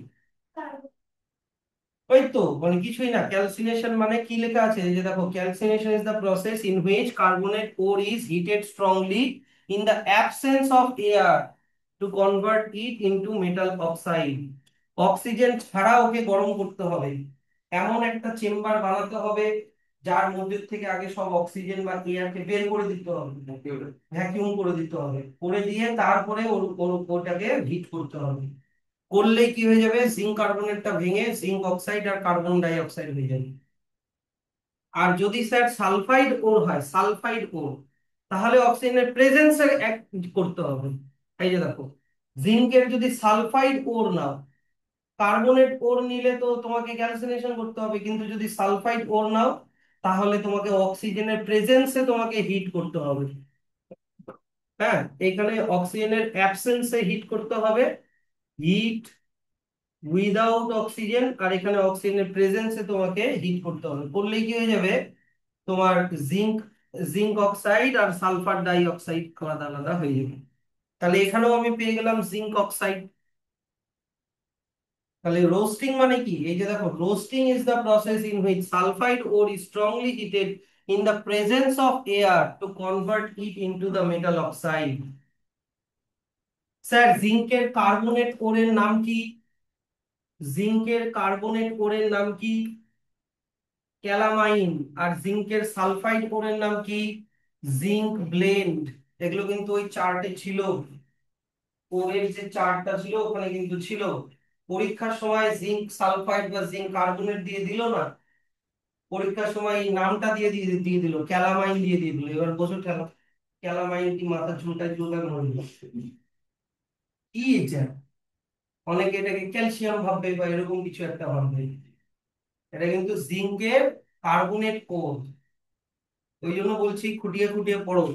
ওই তো, মানে কিছুই না। ক্যালসিনেশন মানে কি লেখা আছে, এই যে দেখো, calcination is the process in which carbonate ore is heated strongly in the absence of air to convert it into metal oxide. Oxygen ছাড়া ওকে গরম করতে হবে, এমন একটা চেম্বার বানাতে হবে যার মধ্যে থেকে আগে সব অক্সিজেন বা এয়ারকে বের করে দিতে হবে, ভ্যাকিউম করে দিতে হবে, করে দিয়ে তারপরে ওটাকে হিট করতে হবে। করলে কি হয়ে যাবে? জিঙ্ক কার্বনেটটা ভেঙে জিঙ্ক অক্সাইড আর কার্বন ডাই অক্সাইড হয়ে যাবে। আর যদি স্যার সালফাইড ওর হয়, সালফাইড ওর, তাহলে অক্সিজেনের প্রেজেন্সে এক করতে হবে। এই যে দেখো, জিঙ্কের যদি সালফাইড ওর নাও, কার্বনেট ওর নিলে তো তোমাকে ক্যালসিনেশন করতে হবে, কিন্তু যদি সালফাইড ওর নাও তাহলে তোমাকে অক্সিজেনের প্রেজেন্সে তোমাকে হিট করতে হবে। হ্যাঁ, এখানে অক্সিজেনের অ্যাবসেন্সে হিট করতে হবে, হিট উইদাউট অক্সিজেন, আর এখানে অক্সিজেনের প্রেজেন্সে তোমাকে হিট করতে হবে। করলেই কি হয়ে যাবে? তোমার জিঙ্ক জিঙ্ক অক্সাইড আর সালফার ডাই অক্সাইড আলাদা আলাদা হয়ে যাবে। তাহলে এখানেও আমি পেয়ে গেলাম জিঙ্ক অক্সাইড। তাহলে রোস্টিং মানে কি? এই যে দেখো, roasting is the process in which sulphide or is strongly heated in the presence of air to convert it into the metal oxide. Sir জিঙ্কের কার্বনেট ওরের নাম কি? জিঙ্কের কার্বনেট ওরের নাম কি? ক্যালামাইন। আর জিঙ্কের সালফাইড কোরের নাম কি? Zinc blend. এগুলো কিন্তু ওই চার্টে ছিল, কোরের যে চার্টটা ছিল ওখানে কিন্তু ছিল। পরীক্ষার সময় জিঙ্ক সালফাইড বা জিঙ্ক কার্বনেট দিয়ে দিল না, পরীক্ষার সময় এই নামটা দিয়ে দিয়ে দিয়ে দিল, ক্যালামাইন দিয়ে দিয়ে দিল। এবার বসে ক্যালামাইন কি মাথা ঝুলটায় ঝুলবে মনে হয়। কি এটা? অনেকে এটাকে ক্যালসিয়াম ভাববে বা এরকম কিছু একটা ভাববে। এটা কিন্তু জিঙ্কের কার্বনেট কোর। ওই জন্য বলছি খুঁটিয়ে খুঁটিয়ে পড়ো।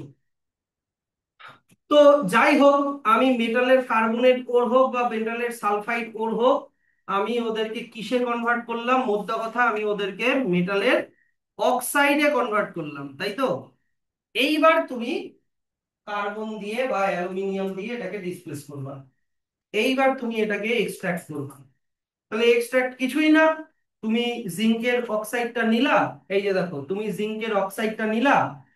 তো যাই হোক, আমি মেটালের কার্বনেট ওর হোক বা মেটালের সালফাইড ওর হোক, আমি ওদেরকে কিসে কনভার্ট করলাম? মোদ্দা কথা, আমি ওদেরকে মেটালের অক্সাইডে কনভার্ট করলাম, তাই তো? এইবার তুমি কার্বন দিয়ে বা অ্যালুমিনিয়াম দিয়ে এটাকে ডিসপ্লেস করবা। এইবার তুমি এটাকে এক্সট্রাক্ট করবা। তাহলে এক্সট্রাক্ট কিছুই না, তুমি জিঙ্কের অক্সাইডটা নিলা। এই যে দেখো, তুমি জিঙ্কের অক্সাইডটা নিলা,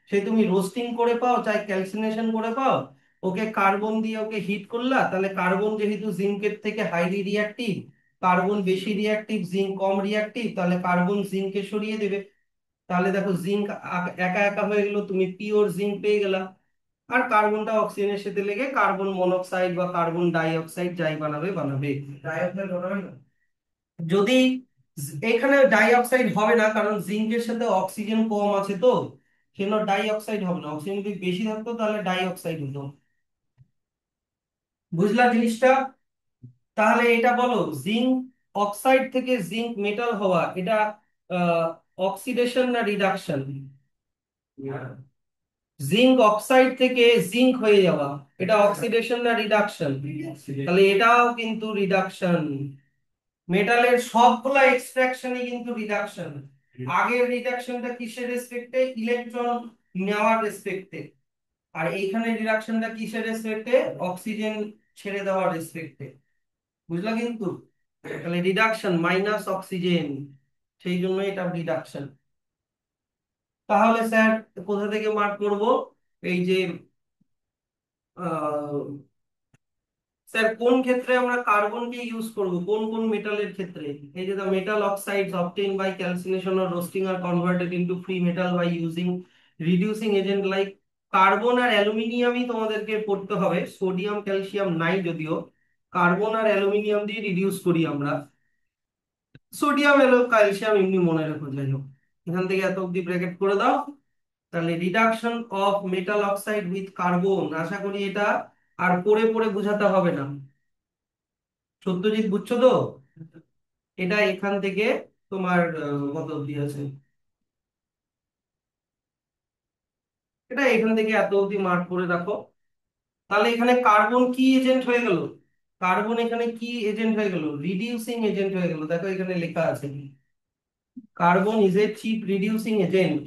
সে তুমি রোস্টিং করে পাও চাই ক্যালসিনেশন করে পাও, ওকে কার্বন দিয়ে ওকে হিট করলা, তাহলে কার্বন যেহেতু জিঙ্কের থেকে হাইলি রিয়াক্টিভ, কার্বন বেশি রিয়াক্টিভ জিঙ্ক কম রিয়াক্টিভ, তাহলে কার্বন জিঙ্ককে সরিয়ে দেবে। তাহলে দেখো জিঙ্ক একা একা হয়ে গেলো, তুমি পিওর জিঙ্ক পেয়ে গেলা। আর কার্বনটা অক্সিজেনের সাথে লেগে কার্বন মনোক্সাইড বা কার্বন ডাই অক্সাইড যাই বানাবে বানাবে। ডাই অক্সাইড বানাবে না। যদি এখানে ডাই অক্সাইড হবে না, কারণ জিঙ্কের সাথে অক্সিজেন কম আছে, তো সেজন্য ডাই অক্সাইড হবে না। অক্সিজেন যদি বেশি থাকতো তাহলে ডাই অক্সাইড হতো। বুঝলা জিনিসটা? তাহলে এটা বলো, জিঙ্ক অক্সাইড থেকে জিঙ্ক মেটাল হওয়া, এটা অক্সিডেশন না রিডাকশন? জিঙ্ক অক্সাইড থেকে জিঙ্ক হয়ে যাওয়া, এটা অক্সিডেশন না রিডাকশন? তাহলে এটাও কিন্তু রিডাকশন। মেটালের সবগুলা এক্সট্রাকশনই কিন্তু রিডাকশন। আগের রিডাকশনটা কিসের রেসপেক্টে? ইলেকট্রন নেওয়ার রেসপেক্টে। আর এইখানে রিডাকশনটা কিসের রেসপেক্টে? অক্সিজেন ছেড়ে দেওয়ার রেসপেক্টে। বুঝলা কিন্তু? তাহলে রিডাকশন মাইনাস অক্সিজেন, সেই জন্য এটা রিডাকশন। তাহলে স্যার কোথা থেকে মার্ক করব? এই যে স্যার কোন ক্ষেত্রে আমরা কার্বনকে ইউজ করব, কোন কোন মেটালের ক্ষেত্রে? এই যে the metal oxides obtained by calcination or roasting are converted into free metal by using reducing agent like carbon আর অ্যালুমিনিয়ামই তোমাদেরকে পড়তে হবে, সোডিয়াম ক্যালসিয়াম নাই যদিও। কার্বন আর অ্যালুমিনিয়াম দিয়ে রিডিউস করি আমরা। সোডিয়াম এলো ক্যালসিয়াম এমনি মনে রাখো, যাই হোক। এখান থেকে এত অব্দি ব্র্যাকেট করে দাও। তাহলে reduction of metal oxide with carbon, আশা করি এটা আর পড়ে পড়ে বোঝাতে হবে না। সত্যজিৎ বুঝছো তো? এটা এখান থেকে তোমার কত অব্দি আছে, এটা এখান থেকে এত অব্দি মার্ক করে রাখো। তাহলে এখানে কার্বন কি এজেন্ট হয়ে গেল? কার্বন এখানে কি এজেন্ট হয়ে গেল? রিডিউসিং এজেন্ট হয়ে গেল। দেখো এখানে লেখা আছে, carbon is a cheap reducing agent.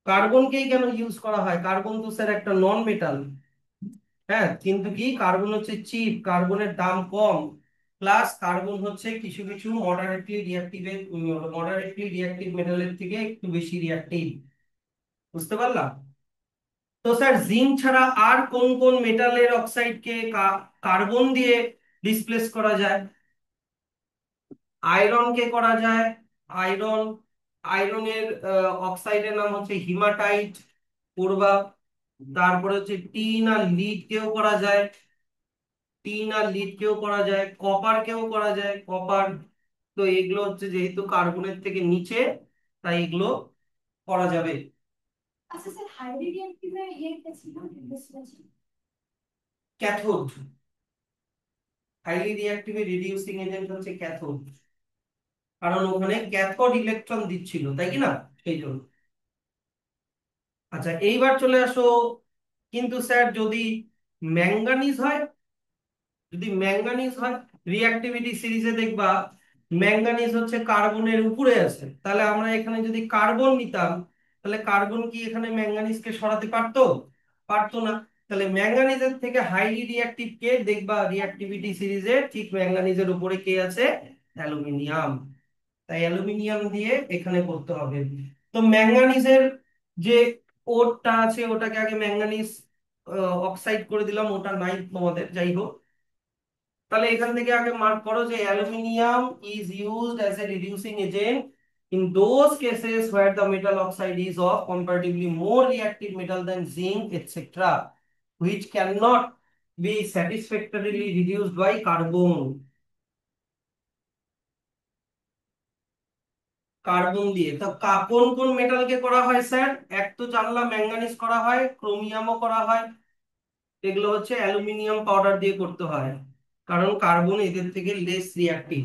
কার্বনকেই কেন ইউজ করা হয়? কার্বন তো স্যার একটা নন মেটাল। হ্যাঁ, কিন্তু কি কার্বন হচ্ছে চিপ, কার্বনের দাম কম, প্লাস কার্বন হচ্ছে কিছু কিছু মডারেটলি রিয়াক্টিভ মেটালের থেকে একটু বেশি রিয়াক্টিভ। বুঝতে পারলাম? তো স্যার জিঙ্ক ছাড়া আর কোন কোন মেটালের অক্সাইডকে কার্বন দিয়ে ডিসপ্লেস করা যায়? আয়রন কে করা যায়। আয়রন, আয়রনের অক্সাইডের নাম হচ্ছে হিমাটাইট, পড়বা। তারপরে হচ্ছে টিন আর লিড কেও করা যায়। টিন আর লিড কেও করা যায়, কপার কেও করা যায়, কপার। তো এগুলো হচ্ছে যেহেতু কার্বনের থেকে নিচে, তাই এগুলো করা যাবে। আচ্ছা স্যার, হাইড্রোজেন কিভাবে ইয়েটা ছিল, cathode, highly reactive reducing agent হচ্ছে ক্যাথোড, কারণ ওখানে ক্যাথোড ইলেকট্রন দিচ্ছিল, তাই কি না? সেই জন্য। আচ্ছা এইবার চলে আসো, কিন্তু স্যার যদি ম্যাঙ্গানিজ হয়, যদি ম্যাঙ্গানিজ হয়, রিঅ্যাক্টিভিটি সিরিজে দেখবা ম্যাঙ্গানিজ হচ্ছে কার্বনের উপরে আছে, তাহলে আমরা এখানে যদি কার্বন নিতাম, তাহলে কার্বন কি এখানে ম্যাঙ্গানিজকে সরাতে পারতো? পারতো না। তাহলে ম্যাঙ্গানিজের থেকে হাইলি রিঅ্যাক্টিভ কে দেখবা রিঅ্যাক্টিভিটি সিরিজে, ঠিক ম্যাঙ্গানিজের উপরে কে আছে? অ্যালুমিনিয়াম। তাই অ্যালুমিনিয়াম দিয়ে এখানে করতে হবে। তো ম্যাঙ্গানিজের যে ওরটা আছে, ওটাকে আগে ম্যাঙ্গানিজ অক্সাইড করে দিলাম, ওটা নাই তোমাদের, যাই হোক। তাহলে এখান থেকে আগে মার্ক করো যে aluminium is used as a reducing agent in those cases where the metal oxide is of comparatively more reactive metal than zinc etc., which cannot be satisfactorily reduced by carbon। Carbon দিয়ে তো কোন কোন মেটালকে করা হয় sir? এক তো জানলাম manganese করা হয়, ক্রোমিয়ামও করা হয়। এগুলো হচ্ছে অ্যালুমিনিয়াম পাউডার দিয়ে করতে হয়, কারণ কার্বন এদের থেকে লেস রিঅ্যাক্টিভ।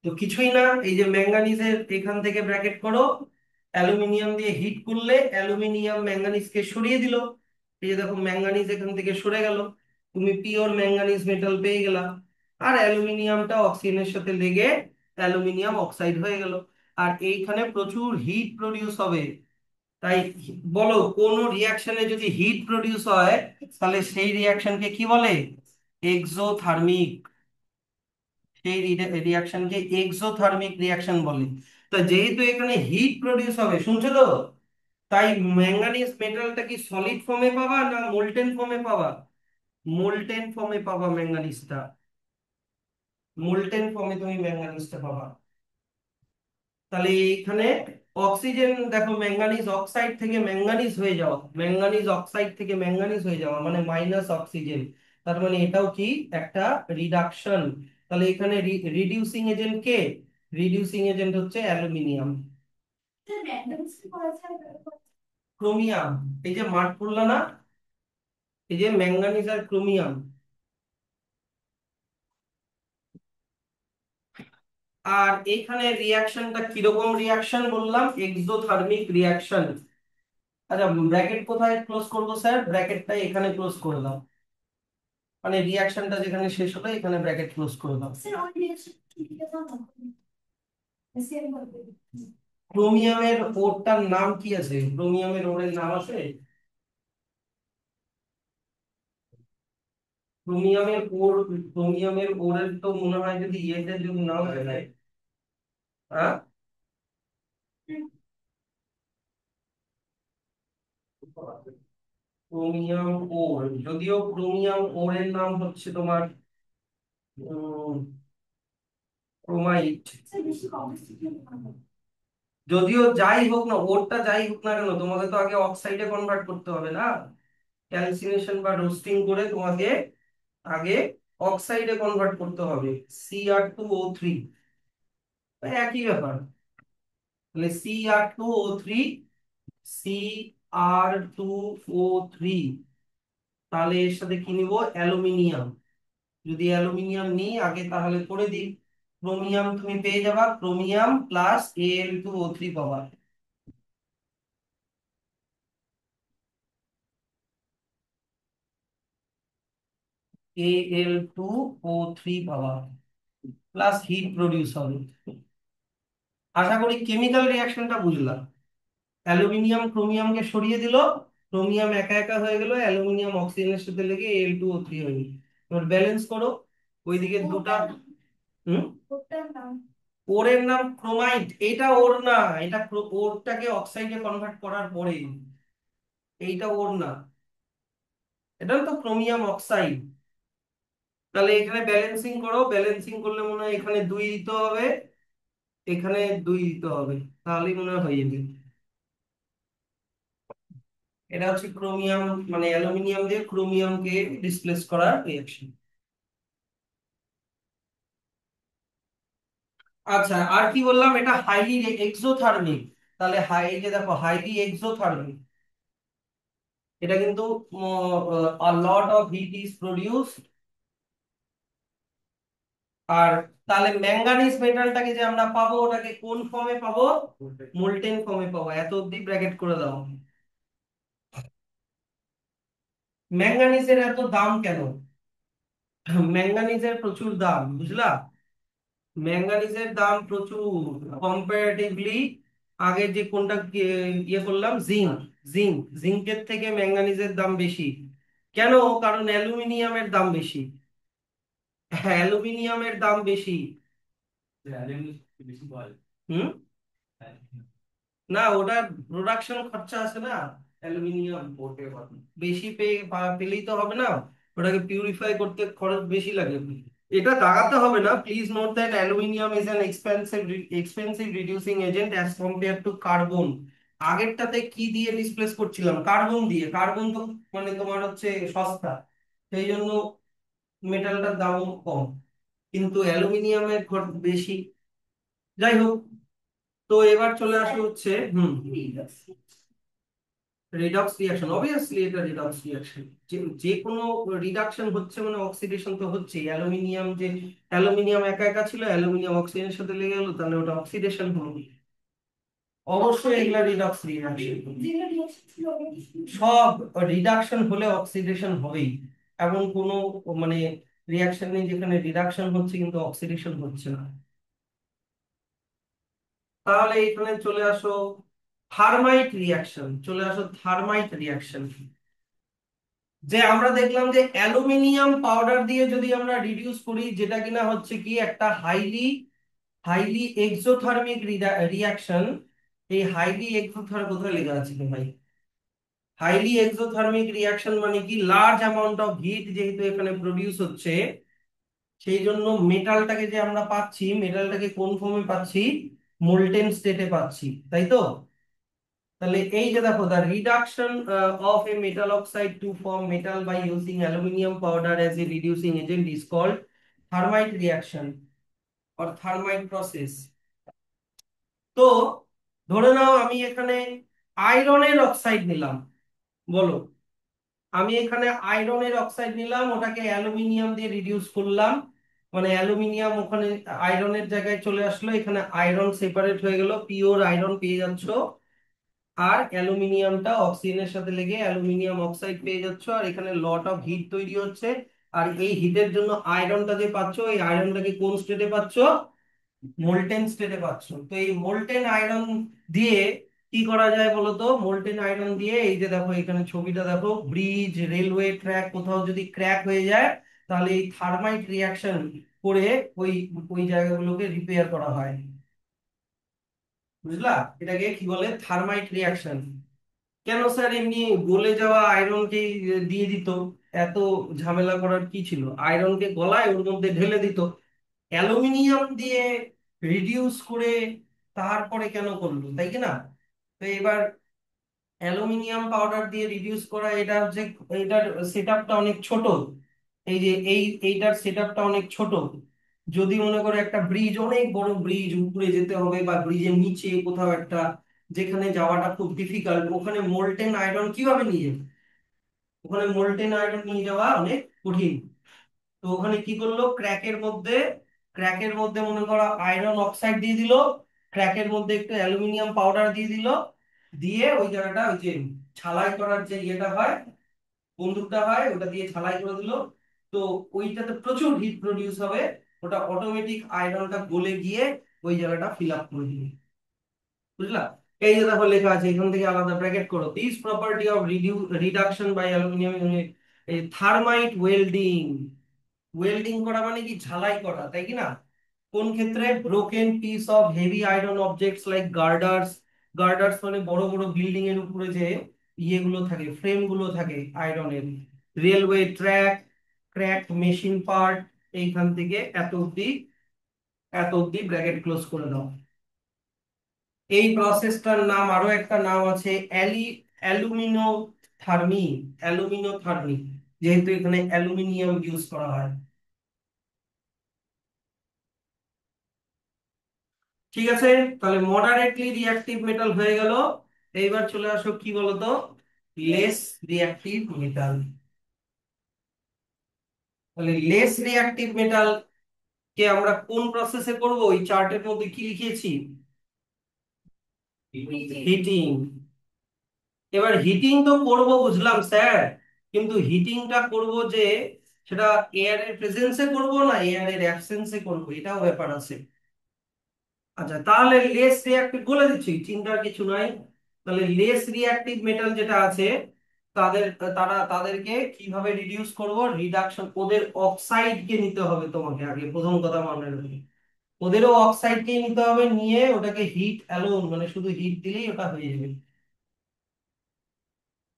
তো কিছুই না, এই যে ম্যাঙ্গানিজের এখান থেকে ব্র্যাকেট করো, অ্যালুমিনিয়াম দিয়ে হিট করলে অ্যালুমিনিয়াম ম্যাঙ্গানিজকে সরিয়ে দিল। এই যে দেখো ম্যাঙ্গানিজ এখান থেকে সরে গেল, তুমি পিওর ম্যাঙ্গানিজ মেটাল পেয়ে গেলা। আর অ্যালুমিনিয়ামটা অক্সিজেনের সাথে লেগে অ্যালুমিনিয়াম অক্সাইড হয়ে গেল। আর এইখানে প্রচুর হিট প্রডিউস হবে। তাই বলো, কোন রিয়াকশনে যদি হিট প্রডিউস হয়, তাহলে সেই রিয়াকশনকে কি বলে? এক্সোথার্মিক। সেই রিয়াকশনকে এক্সোথার্মিক রিয়াকশন বলে। তো যেহেতু এখানে হিট প্রডিউস হবে, শুনছো তো? তাই ম্যাঙ্গানিজ মেটালটা কি সলিড ফর্মে পাবা না মোল্টেন ফর্মে পাবা? মোল্টেন ফর্মে পাবা ম্যাঙ্গানিজটা, মোল্টেন ফর্মে তুমি ম্যাঙ্গানিজটা পাবা। তাহলে এখানে অক্সিজেন দেখো, ম্যাঙ্গানিজ অক্সাইড থেকে ম্যাঙ্গানিজ হয়ে যাওয়া, ম্যাঙ্গানিজ অক্সাইড থেকে ম্যাঙ্গানিজ হয়ে যাওয়া মানে মাইনাস অক্সিজেন। তার মানে এটাও কি একটা রিডাকশন। তাহলে এখানে রিডিউসিং এজেন্ট কে? রিডিউসিং এজেন্ট হচ্ছে অ্যালুমিনিয়াম। স্যার ম্যাগনেসিয়াম করা যায়? ক্রোমিয়াম, এই যে মার্ক করলা না, এই যে ম্যাঙ্গানিজ আর ক্রোমিয়াম। আর এখানে রিয়াকশনটা কিরকম রিয়াকশন বললাম? Exothermic reaction. আচ্ছা, ব্র্যাকেট কোথায় ক্লোজ করবো স্যার? ব্র্যাকেটটা এখানে ক্লোজ করে দাও, মানে রিয়াকশনটা যেখানে শেষ হলো এখানে ব্র্যাকেট ক্লোজ করে দাও। স্যার ওই রিঅ্যাকশন কি লিখে দাও না, সেম বলবে। ক্রোমিয়ামের ওরটার নাম কি আছে? ক্রোমিয়ামের ওরের নাম আছে? ক্রোমিয়ামের ওর, ক্রোমিয়ামের ওরের তো মনে হয় যদি ইয়েতে যদি নাম হয় না, হ্যাঁ? ক্রোমিয়াম ওর, যদিও ক্রোমিয়াম ওরের নাম হচ্ছে তোমার ক্রোমাইট। স্যার বেশি কমপ্লেক্স না। যদিও যাই হোক না, ওরটা যাই হোক না কেন, তোমাকে তো আগে অক্সাইডে কনভার্ট করতে হবে না? ক্যালসিনেশন বা রোস্টিং করে তোমাকে আগে অক্সাইডে কনভার্ট করতে হবে। Cr2O3, একই ব্যাপার। তাহলে Cr2O3, Cr2O3, তাহলে এর সাথে কি নিব? অ্যালুমিনিয়াম। যদি অ্যালুমিনিয়াম নিই আগে তাহলে করে দিই। ক্রোমিয়াম তুমি পেয়ে যাবা, ক্রোমিয়াম প্লাস Al2O3 পাবা। Al2O3 পাবা, প্লাস হিট প্রডিউস হবে। আশা করি কেমিক্যাল রিঅ্যাকশনটা বুঝলাম। অ্যালুমিনিয়াম ক্রোমিয়ামকে সরিয়ে দিল, ক্রোমিয়াম একা একা হয়ে গেল, অ্যালুমিনিয়াম অক্সিজেনের সাথে লেগে Al2O3 হয়ে গেল। এবার ব্যালেন্স করো, ওইদিকে দুটা। ওটার নাম, হুম। ওটার নাম। ওরের নাম ক্রোমাইট, এটা ওর না, এটা ওরটাকে অক্সাইডে কনভার্ট করার পরে, এইটা ওর না, এটা তো ক্রোমিয়াম অক্সাইড। তাহলে এখানে ব্যালেন্সিং করো, ব্যালেন্সিং করলে মনে হয় এখানে 2 দিতে হবে, এখানে 2 দিতে হবে, তাহলেই মনে হয় হয়ে যাবে। এটা হচ্ছে ক্রোমিয়াম, মানে অ্যালুমিনিয়াম দিয়ে ক্রোমিয়ামকে ডিসপ্লেস করার রিঅ্যাকশন। আচ্ছা, আর কি বললাম? এটা হাইলি এক্সোথার্মিক। তাহলে হাই, এই যে দেখো হাইলি এক্সোথার্মিক, এটা কিন্তু a lot of heat is produced। আর তাহলে ম্যাঙ্গানিজ মেটালটাকে যে আমরা পাবো ওটাকে কোন ফর্মে পাবো? মোল্টেন ফর্মে পাবো। এত অব্দি ব্র্যাকেট করে দাও। ম্যাঙ্গানিজের এত দাম কেন? ম্যাঙ্গানিজের প্রচুর দাম, বুঝলা? ম্যাঙ্গানিজের দাম প্রচুর কম্পারেটিভলি। আগে যে কোনটা ইয়ে করলাম, জিঙ্ক। জিঙ্কের থেকে ম্যাঙ্গানিজের দাম বেশি। কেন? কারণ অ্যালুমিনিয়ামের দাম বেশি। হ্যাঁ, অ্যালুমিনিয়ামের দাম বেশি। হুম। না, ওটার প্রোডাকশন খরচা আছে না, অ্যালুমিনিয়াম বেশি পেলেই তো হবে না, ওটাকে পিউরিফাই করতে খরচ বেশি লাগে। এটা দাগাতে হবে না। Please note that aluminium is an expensive reducing agent as compare to carbon. আগেরটাতে কি দিয়ে রিপ্লেস করছিলাম? কার্বন দিয়ে। কার্বন তো মানে তোমার হচ্ছে সস্তা, সেই জন্য মেটালটার দামও কম, কিন্তু অ্যালুমিনিয়ামের খরচ বেশি। যাই হোক, তো এবার চলে আসো হচ্ছে রিডক্স রিঅ্যাকশন। অবভিয়াসলি এটা রিডক্স রিঅ্যাকশন। যে যে কোনো রিডাকশন হচ্ছে মানে অক্সিডেশন তো হচ্ছে। অ্যালুমিনিয়াম, যে অ্যালুমিনিয়াম একা একা ছিল, অ্যালুমিনিয়াম অক্সিজেনের সাথে লেগে গেল, তাহলে ওটা অক্সিডেশন হলো। অবশ্যই এগুলা রিডক্স রিঅ্যাকশন। যেগুলো রিঅ্যাকশন ছিল ওগুলো কি? সব রিডাকশন হলে অক্সিডেশন হবেই। এমন কোনো মানে রিঅ্যাকশন নেই যেখানে রিডাকশন হচ্ছে কিন্তু অক্সিডেশন হচ্ছে না। তাহলে এখানে চলে আসো থার্মাইট রিঅ্যাকশন, চলে আসো থার্মাইট রিঅ্যাকশন। যে আমরা দেখলাম যে অ্যালুমিনিয়াম পাউডার দিয়ে যদি আমরা রিডিউস করি, যেটা কিনা হচ্ছে কি একটা হাইলি হাইলি এক্সোথার্মিক রিঅ্যাকশন। এই হাইলি এক্সোথার্ম কোথায় লেখা আছে রে ভাই? হাইলি এক্সোথার্মিক রিয়াকশন মানে কি, লার্জ অ্যামাউন্ট অফ হিট যেহেতু এখানে প্রডিউস হচ্ছে, সেই জন্য মেটালটাকে যে আমরা পাচ্ছি, মেটালটাকে কোন ফর্মে পাচ্ছি, মোল্টেন স্টেটে পাচ্ছি, তাই তো? তাহলে এই যে দেখো, the reduction of a metal oxide to form metal by using aluminium powder as a reducing agent is called thermite reaction or thermite process. তো ধরে নাও আমি এখানে আয়রনের অক্সাইড নিলাম, বলো, আমি এখানে আয়রনের অক্সাইড নিলাম, ওটাকে অ্যালুমিনিয়াম দিয়ে রিডিউস করলাম, মানে অ্যালুমিনিয়াম ওখানে আয়রনের জায়গায় চলে আসলো, এখানে আয়রন সেপারেট হয়ে গেল, পিওর আয়রন পেয়ে যাচ্ছ। আর অ্যালুমিনিয়ামটা অক্সিজেনের সাথে লেগে অ্যালুমিনিয়াম অক্সাইড পেয়ে যাচ্ছ, আর এখানে লট অফ হিট তৈরি হচ্ছে। আর এই হিটের জন্য আয়রনটা যে পাচ্ছ, এই আয়রনটাকে কোন স্টেটে পাচ্ছ, মোল্টেন স্টেটে পাচ্ছ। তো এই মোল্টেন আয়রন দিয়ে কি করা যায় বলো তো? মোল্টেন আয়রন দিয়ে এই যে দেখো, এখানে ছবিটা দেখো, ব্রিজ, রেলওয়ে ট্র্যাক কোথাও যদি ক্র্যাক হয়ে যায়, তাহলে এই থার্মাইট রিয়াকশন করে ওই ওই জায়গাগুলোকে রিপেয়ার করা হয়। বুঝলা? এটাকে কি বলে? থার্মাইট রিয়াকশন। কেন স্যার এমনি গলে যাওয়া আয়রনকে দিয়ে দিত? এত ঝামেলা করার কি ছিল? আয়রনকে গলায় ওর মধ্যে ঢেলে দিত, অ্যালুমিনিয়াম দিয়ে রিডিউস করে তারপরে কেন করলো, তাই কি না? তো এবার অ্যালুমিনিয়াম পাউডার দিয়ে রিডিউস করা, এটা হচ্ছে, এইটার সেটআপটা অনেক ছোট। এই যে এইটার সেটআপটা অনেক ছোট। যদি মনে করো একটা ব্রিজ, অনেক বড় ব্রিজ, উপরে যেতে হবে বা ব্রিজের নিচে কোথাও একটা, যেখানে যাওয়াটা খুব ডিফিকাল্ট, ওখানে মোল্টেন আয়রন কিভাবে নিয়ে যাবে? ওখানে মোল্টেন আয়রন নিয়ে যাওয়া অনেক কঠিন। তো ওখানে কি করলো, ক্র্যাকের মধ্যে মনে করো আয়রন অক্সাইড দিয়ে দিল, ক্র্যাকের মধ্যে একটু অ্যালুমিনিয়াম পাউডার দিয়ে দিল, দিয়ে ওই জায়গাটা, ওই যে ঝালাই করার যে ইয়েটা হয়, বন্দুকটা হয়, ওটা দিয়ে ঝালাই করে দিল। তো ওইটাতে প্রচুর হিট প্রডিউস হবে, ওটা অটোমেটিক আয়রনটা গলে গিয়ে ওই জায়গাটা ফিল আপ করে দিবে। বুঝলা? এই যে দেখো লেখা আছে, এখান থেকে আলাদা ব্র্যাকেট করো, this property of reduction by aluminium, thermite welding. Welding করা মানে কি, ঝালাই করা, তাই কি না? কোন ক্ষেত্রে? Broken piece of heavy iron objects like girders. Girders মানে বড় বড় বিল্ডিং এর উপরে যে ইয়েগুলো থাকে, ফ্রেম গুলো থাকে আয়রনের, railway track, crack machine part. এইখান থেকে এত অব্দি ব্র্যাকেট ক্লোজ করে দাও। এই প্রসেসটার নাম, আরো একটা নাম আছে, অ্যালুমিনোথার্মি। অ্যালুমিনোথার্মি, যেহেতু এখানে অ্যালুমিনিয়াম ইউজ করা হয়। ঠিক আছে, তাহলে মডারেটলি রিঅ্যাক্টিভ মেটাল হয়ে গেল। এইবার চলে আসো কি বলতো, লেস রিঅ্যাক্টিভ মেটাল। তাহলে লেস রিঅ্যাক্টিভ মেটাল কে আমরা কোন প্রসেসে করব? ওই চার্টের মধ্যে কি লিখেছি? হিটিং। এবার হিটিং তো করব বুঝলাম স্যার, কিন্তু হিটিংটা করব যে, সেটা এয়ারের প্রেজেন্সে করব না এয়ারের অ্যাবসেন্সে করব, এটাও ব্যাপার আছে। আচ্ছা, তাহলে লেস রিঅ্যাক্টিভ বলে দিচ্ছি, চিন্তার কিছু নাই। তাহলে লেস রিঅ্যাক্টিভ মেটাল যেটা আছে, তাদের তাদেরকে কিভাবে রিডিউস করব? রিডাকশন, ওদের অক্সাইড কে নিতে হবে তোমাকে আগে, প্রথম কথা মনে রাখবে। ওদেরও অক্সাইড কে নিতে হবে, নিয়ে ওটাকে হিট অ্যালোন, মানে শুধু হিট দিলেই ওটা হয়ে যাবে।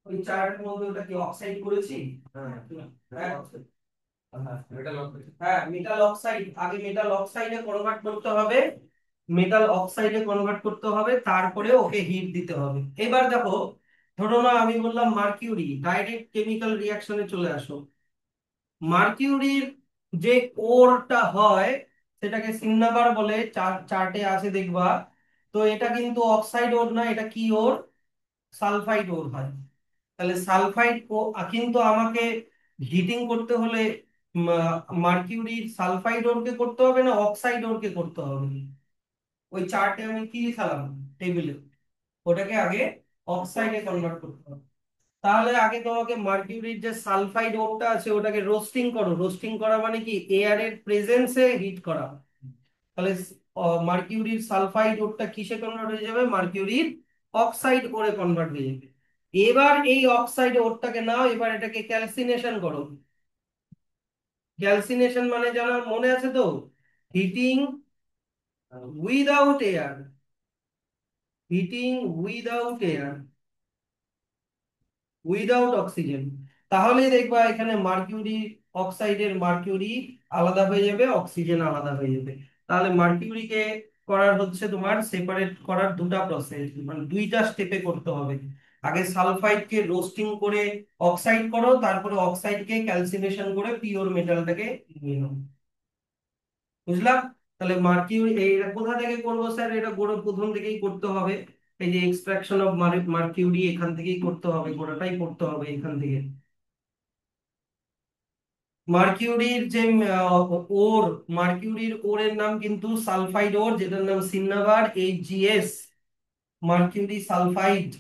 ওই চার্টের মধ্যে ওটা কি অক্সাইড করেছি? হ্যাঁ, হ্যাঁ, হ্যাঁ, মেটাল অক্সাইড, আগে মেটাল অক্সাইডে কনভার্ট করতে হবে, তারপরে ওকে হিট দিতে হবে। এবার দেখো, ধরো না আমি বললাম মার্কিউরি, ডাইরেক্ট কেমিক্যাল রিঅ্যাকশনে চলে আসো। মার্কিউরির যে ওরটা হয়, সেটাকে সিন্নাবার বলে, চার্টে আছে দেখবা। তো এটা কিন্তু অক্সাইড ওর না, এটা কি ওর? সালফাইড ওর হয়। তাহলে সালফাইড ও, কিন্তু আমাকে হিটিং করতে হলে মার্কিউরির সালফাইড ওরকে করতে হবে না অক্সাইড ওরকে করতে হবে? ওই চার্টে আমি কি লিখালাম, টেবিলে? ওটাকে আগে অক্সাইডে কনভার্ট করতে হবে। তাহলে আগে তোমাকে মার্কিউরির যে সালফাইড ওরটা আছে, ওটাকে রোস্টিং করো। রোস্টিং করা মানে কি, এয়ারের প্রেজেন্সে হিট করা। তাহলে মার্কিউরির সালফাইড ওরটা কিসে কনভার্ট হয়ে যাবে? মার্কিউরির অক্সাইড ওরে কনভার্ট হয়ে যাবে। এবার এই অক্সাইড ওরটাকে নাও, এবার এটাকে ক্যালসিনেশন করো। ক্যালসিনেশন মানে জানা মনে আছে তো? Heating without air, heating without air. Without oxygen. তাহলেই দেখবা এখানে মার্কিউরি অক্সাইডের মার্কিউরি আলাদা হয়ে যাবে, অক্সিজেন আলাদা হয়ে যাবে। তাহলে মার্কিউরিকে করার হচ্ছে তোমার সেপারেট করার দুটা প্রসেস, মানে দুইটা স্টেপে করতে হবে। আগে সালফাইডকে রোস্টিং করে অক্সাইড করো, তারপরে অক্সাইডকে ক্যালসিনেশন করে পিওর মেটালটাকে নিয়ে নাও। বুঝলাম? তাহলে মার্কিউরি এই কোথা থেকে করবো স্যার? এটা গোড়া প্রথম থেকেই করতে হবে। এই যে এক্সট্রাকশন অফ মার্কিউরি এখান থেকেই করতে হবে, গোড়াটাই করতে হবে এখান থেকে। মার্কিউরির যে ওর, মার্কিউরির ওরের নাম কিন্তু সালফাইড ওর, যেটার নাম সিন্নাবার HgS, মার্কিউরি সালফাইড।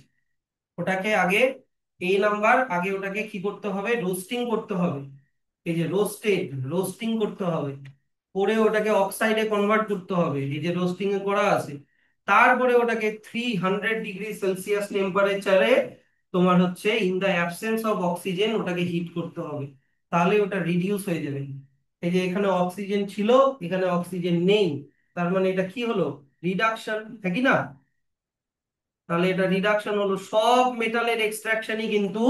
ওটাকে আগে এই নাম্বার, আগে ওটাকে কি করতে হবে? রোস্টিং করতে হবে। এই যে রোস্টেড, রোস্টিং করতে হবে, করে ওটাকে অক্সাইডে কনভার্ট করতে হবে, এই যে রোস্টিং এ করা আছে। তারপরে ওটাকে 300 ডিগ্রি সেলসিয়াস টেম্পারেচারে তোমার হচ্ছে in the absence of oxygen ওটাকে হিট করতে হবে। তাহলে ওটা রিডিউস হয়ে যাবে। এই যে এখানে অক্সিজেন ছিল, এখানে অক্সিজেন নেই, তার মানে এটা কি হলো? রিডাকশন, ঠিক না? তাহলে এটা রিডাকশন হলো, সব মেটালের এক্সট্রাকশনই কিন্তু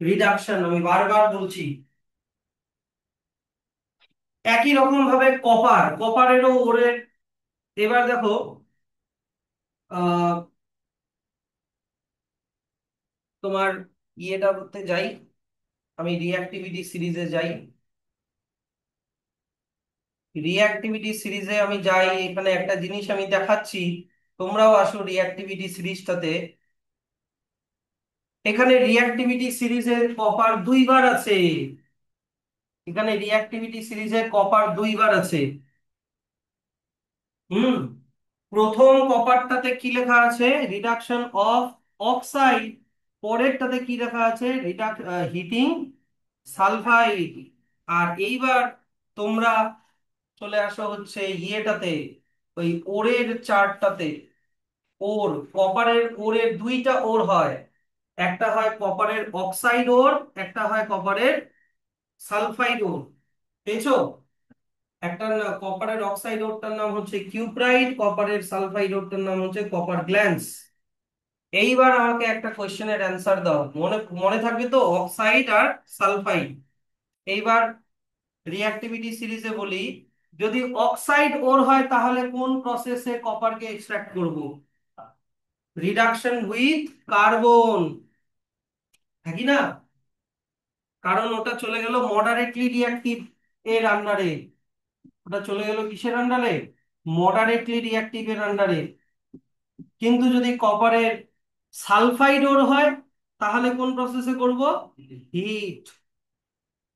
রিডাকশন, আমি বারবার বলছি। একই রকম ভাবে কপার, কপারেরও ওরে। এবার দেখো, আহ তোমার ইয়েটা করতে যাই, আমি রিঅ্যাক্টিভিটি সিরিজে যাই। রিঅ্যাক্টিভিটি সিরিজে আমি যাই, এখানে একটা জিনিস আমি দেখাচ্ছি, তোমরাও আসো রিঅ্যাক্টিভিটি সিরিজটাতে। এখানে রিঅ্যাক্টিভিটি সিরিজে কপার দুইবার আছে, এখানে রিঅ্যাক্টিভিটি সিরিজে কপার দুইবার আছে। হুম। প্রথম কপারটাতে কি লেখা আছে? Reduction of oxide. পরেরটাতে কি লেখা আছে? Heating sulphide. আর এইবার তোমরা চলে আসো হচ্ছে ইয়েটাতে, ওই ওরের চার্টটাতে। ওর, কপারের ওরের দুইটা ওর হয়, একটা হয় কপারের অক্সাইড ওর, একটা হয় কপারের সালফাইড ওর। পেয়েছো? একটা কপারের অক্সাইড ওরটার নাম হচ্ছে কিউপ্রাইড, কপারের সালফাইড ওরটার নাম হচ্ছে কপার গ্ল্যান্স। এইবার আমাকে একটা কোশ্চেনের অ্যান্সার দাও, মনে মনে থাকবে তো? অক্সাইড আর সালফাইড। এইবার রিঅ্যাক্টিভিটি সিরিজে বলি, যদি অক্সাইড ওর হয় তাহলে কোন প্রসেসে কপারকে এক্সট্রাক্ট করব? রিডাকশন উইথ কার্বন, নাকি না? কারণ ওটা চলে গেল মডারেটলি রিঅ্যাক্টিভ এর আন্ডারে। ওটা চলে গেল কিসের আন্ডারে? মডারেটলি রিঅ্যাক্টিভ এর আন্ডারে। কিন্তু যদি কপারের সালফাইড ওর হয় তাহলে কোন প্রসেসে করব? হিট।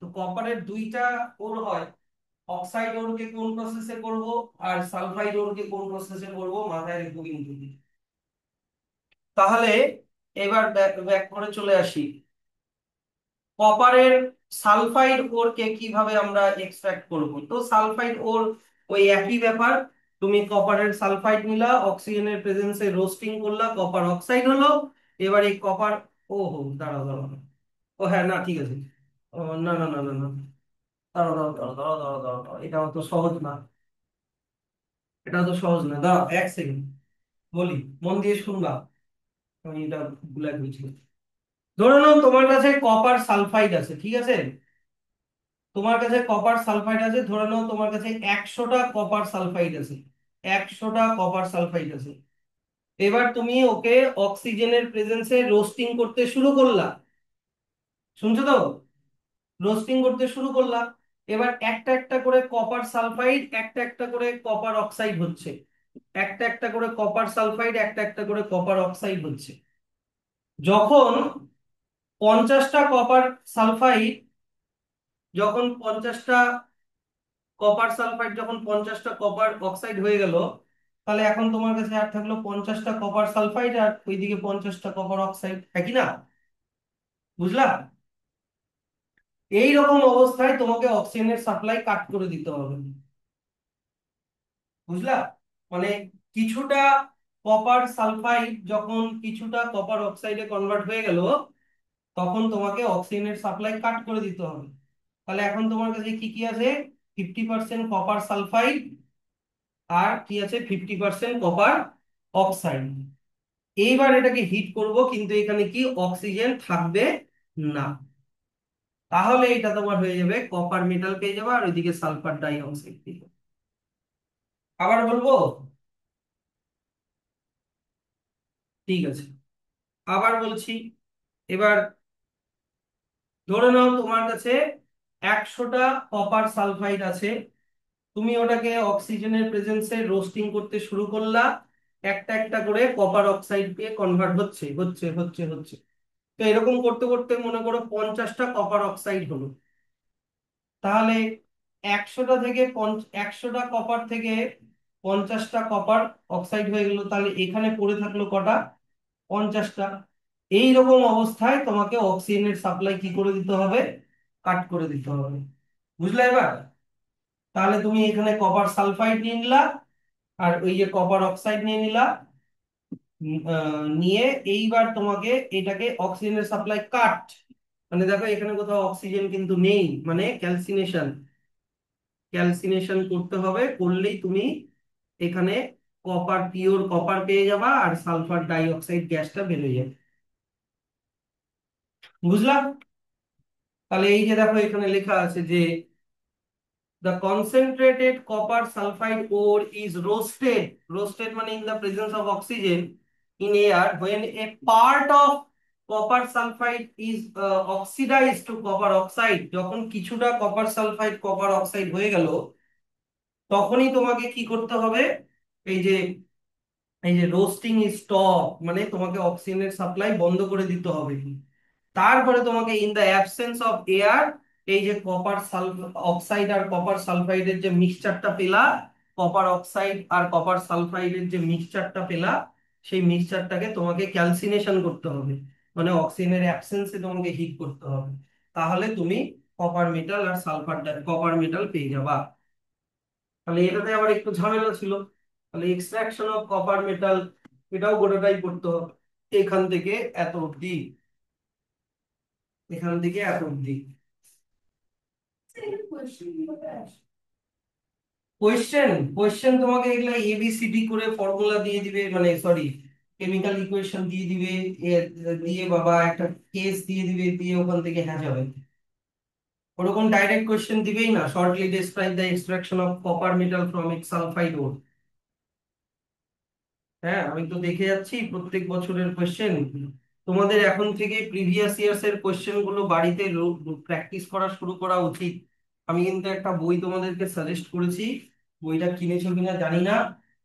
তো কপারের দুইটা ওর হয়, অক্সাইড ওরকে কোন প্রসেসে করব আর সালফাইড ওরকে কোন প্রসেসে করব, মাথায় রেখো কিন্তু। তাহলে এবার ব্যাক ব্যাক করে চলে আসি, কপারের সালফাইড ওরকে কিভাবে আমরা এক্সট্রাক্ট করব? তো সালফাইড ওর ওই একই ব্যাপার, তুমি কপারের সালফাইড নিলা, অক্সিজেনের প্রেজেন্সে রোস্টিং করলা, কপার অক্সাইড হলো। এবার এই কপার, ও হো, দাঁড়াও দাঁড়াও, ও হ্যাঁ, না ঠিক আছে। ও না না না না না, দাঁড়াও দাঁড়াও দাঁড়াও দাঁড়াও দাঁড়াও দাঁড়াও দাঁড়াও, এটা অত সহজ না, এটা তো সহজ না, দাঁড়াও 1 সেকেন্ড বলি, মন দিয়ে শুনবা। আমি এটা ভুলে গেছি। ধরে নাও তোমার কাছে কপার সালফাইড আছে, ঠিক আছে? তোমার কাছে কপার সালফাইড আছে, ধরে নাও তোমার কাছে 100টা কপার সালফাইড আছে, 100টা কপার সালফাইড আছে। এবার তুমি ওকে অক্সিজেনের প্রেজেন্সে রোস্টিং করতে শুরু করলা। শুনছো তো? রোস্টিং করতে শুরু করলা। এবার একটা একটা করে কপার সালফাইড, একটা একটা করে কপার অক্সাইড হচ্ছে, একটা একটা করে কপার সালফাইড, একটা একটা করে কপার অক্সাইড হচ্ছে। যখন 50টা কপার সালফাইড, যখন 50টা কপার সালফাইড, যখন 50টা কপার অক্সাইড হয়ে গেল, তাহলে এখন তোমার কাছে আর থাকলো 50টা কপার সালফাইড আর ওইদিকে 50টা কপার অক্সাইড, একই না? বুঝলা? এই রকম অবস্থায় তোমাকে অক্সিজেনের সাপ্লাই কাট করে দিতে হবে। বুঝলা? মানে কিছুটা কপার সালফাইড যখন কিছুটা কপার অক্সাইডে কনভার্ট হয়ে গেল, তখন তোমাকে অক্সিজেনের সাপ্লাই কাট করে দিতে হবে। তাহলে এখন তোমার কাছে কি কি আছে? 50% কপার সালফাইড, আর কি আছে? 50% কপার অক্সাইড। এইবার এটাকে হিট করব, কিন্তু এখানে কি অক্সিজেন থাকবে না। তাহলে এটা তোমার হয়ে যাবে কপার মেটাল পেয়ে যাবে, আর ওইদিকে সালফার ডাই অক্সাইড পেয়ে যাবে। আবার বলবো? ঠিক আছে, আবার বলছি। এবার ধরে নাও তোমার কাছে 100টা কপার সালফাইড আছে। তুমি ওটাকে অক্সিজেনের প্রেজেন্সে রোস্টিং করতে শুরু করলা। একটা একটা করে কপার অক্সাইড দিয়ে কনভার্ট হচ্ছে হচ্ছে হচ্ছে হচ্ছে। তো এরকম করতে করতে মনে করো 50টা কপার অক্সাইড হলো। তাহলে 100টা কপার থেকে 50টা কপার অক্সাইড হয়ে গেল, তাহলে এখানে পড়ে থাকলো কটা? 50টা। এইরকম অবস্থায় তোমাকে অক্সিজেনের সাপ্লাই কি করে দিতে হবে? কাট করে দিতে হবে। বুঝলে এবার? তাহলে তুমি এখানে কপার সালফাইড নিয়ে নিলা, আর ওই যে কপার অক্সাইড নিয়ে নিলা। নিয়ে এইবার তোমাকে এটাকে অক্সিজেনের সাপ্লাই কাট, মানে দেখো এখানে কোথাও অক্সিজেন কিন্তু নেই, মানে ক্যালসিনেশন। ক্যালসিনেশন করতে হবে, করলেই তুমি এখানে কপার, পিওর কপার পেয়ে যাবা, আর সালফার ডাই অক্সাইড গ্যাসটা বেরোয় যাবে। বুঝলাম? তাহলে এই যে দেখো এখানে লেখা আছে যে the concentrated copper sulfide ore is roasted মানে in the presence of oxygen in air, when a part of copper sulfide is oxidized to copper oxide, যখন কিছুটা কপার সালফাইড কপার অক্সাইড হয়ে গেল, তখনই তোমাকে কি করতে হবে? এই যে এই যে রোস্টিং স্টপ, মানে তোমাকে অক্সিজেনের সাপ্লাই বন্ধ করে দিতে হবে। তারপরে তোমাকে in the absence of air, এই যে কপার অক্সাইড আর কপার সালফাইডের যে মিক্সচারটা পেলা, কপার অক্সাইড আর কপার সালফাইডের যে মিক্সচারটা পেলা, সেই মিক্সচারটাকে তোমাকে ক্যালসিনেশন করতে হবে, মানে অক্সিজেনের অ্যাবসেন্সে তোমাকে হিট করতে হবে। তাহলে তুমি কপার মেটাল আর সালফার কপার মেটাল পেয়ে যাবা। তাহলে এটাতে আবার একটু ঝামেলা ছিল। তাহলে এক্সট্রাকশন অফ কপার মেটাল, এটাও গোটাটাই করতে হবে। এখান থেকে এত অব্দি, এখান থেকে এত অব্দি। কোয়েশ্চেন কোয়েশ্চেন তোমাকে এগুলা এবিসিডি করে ফর্মুলা দিয়ে দিবে, মানে সরি, কেমিক্যাল ইকুয়েশন দিয়ে দিবে। দিয়ে বাবা একটা কেস দিয়ে দিবে, দিয়ে ওখান থেকে হ্যাঁ যাবে। ওরকম ডাইরেক্ট কোয়েশ্চেন দিবেই না, shortly describe the extraction of copper metal from its sulphide ore. হ্যাঁ, আমি তো দেখে যাচ্ছি প্রত্যেক বছরের কোয়েশ্চেন। তোমাদের এখন থেকে প্রিভিয়াস ইয়ার্স এর কোয়েশ্চেন গুলো বাড়িতে প্র্যাকটিস করা শুরু করা উচিত। আমি কিন্তু একটা বই তোমাদেরকে সাজেস্ট করেছি, বইটা কিনেছো কিনা জানি না।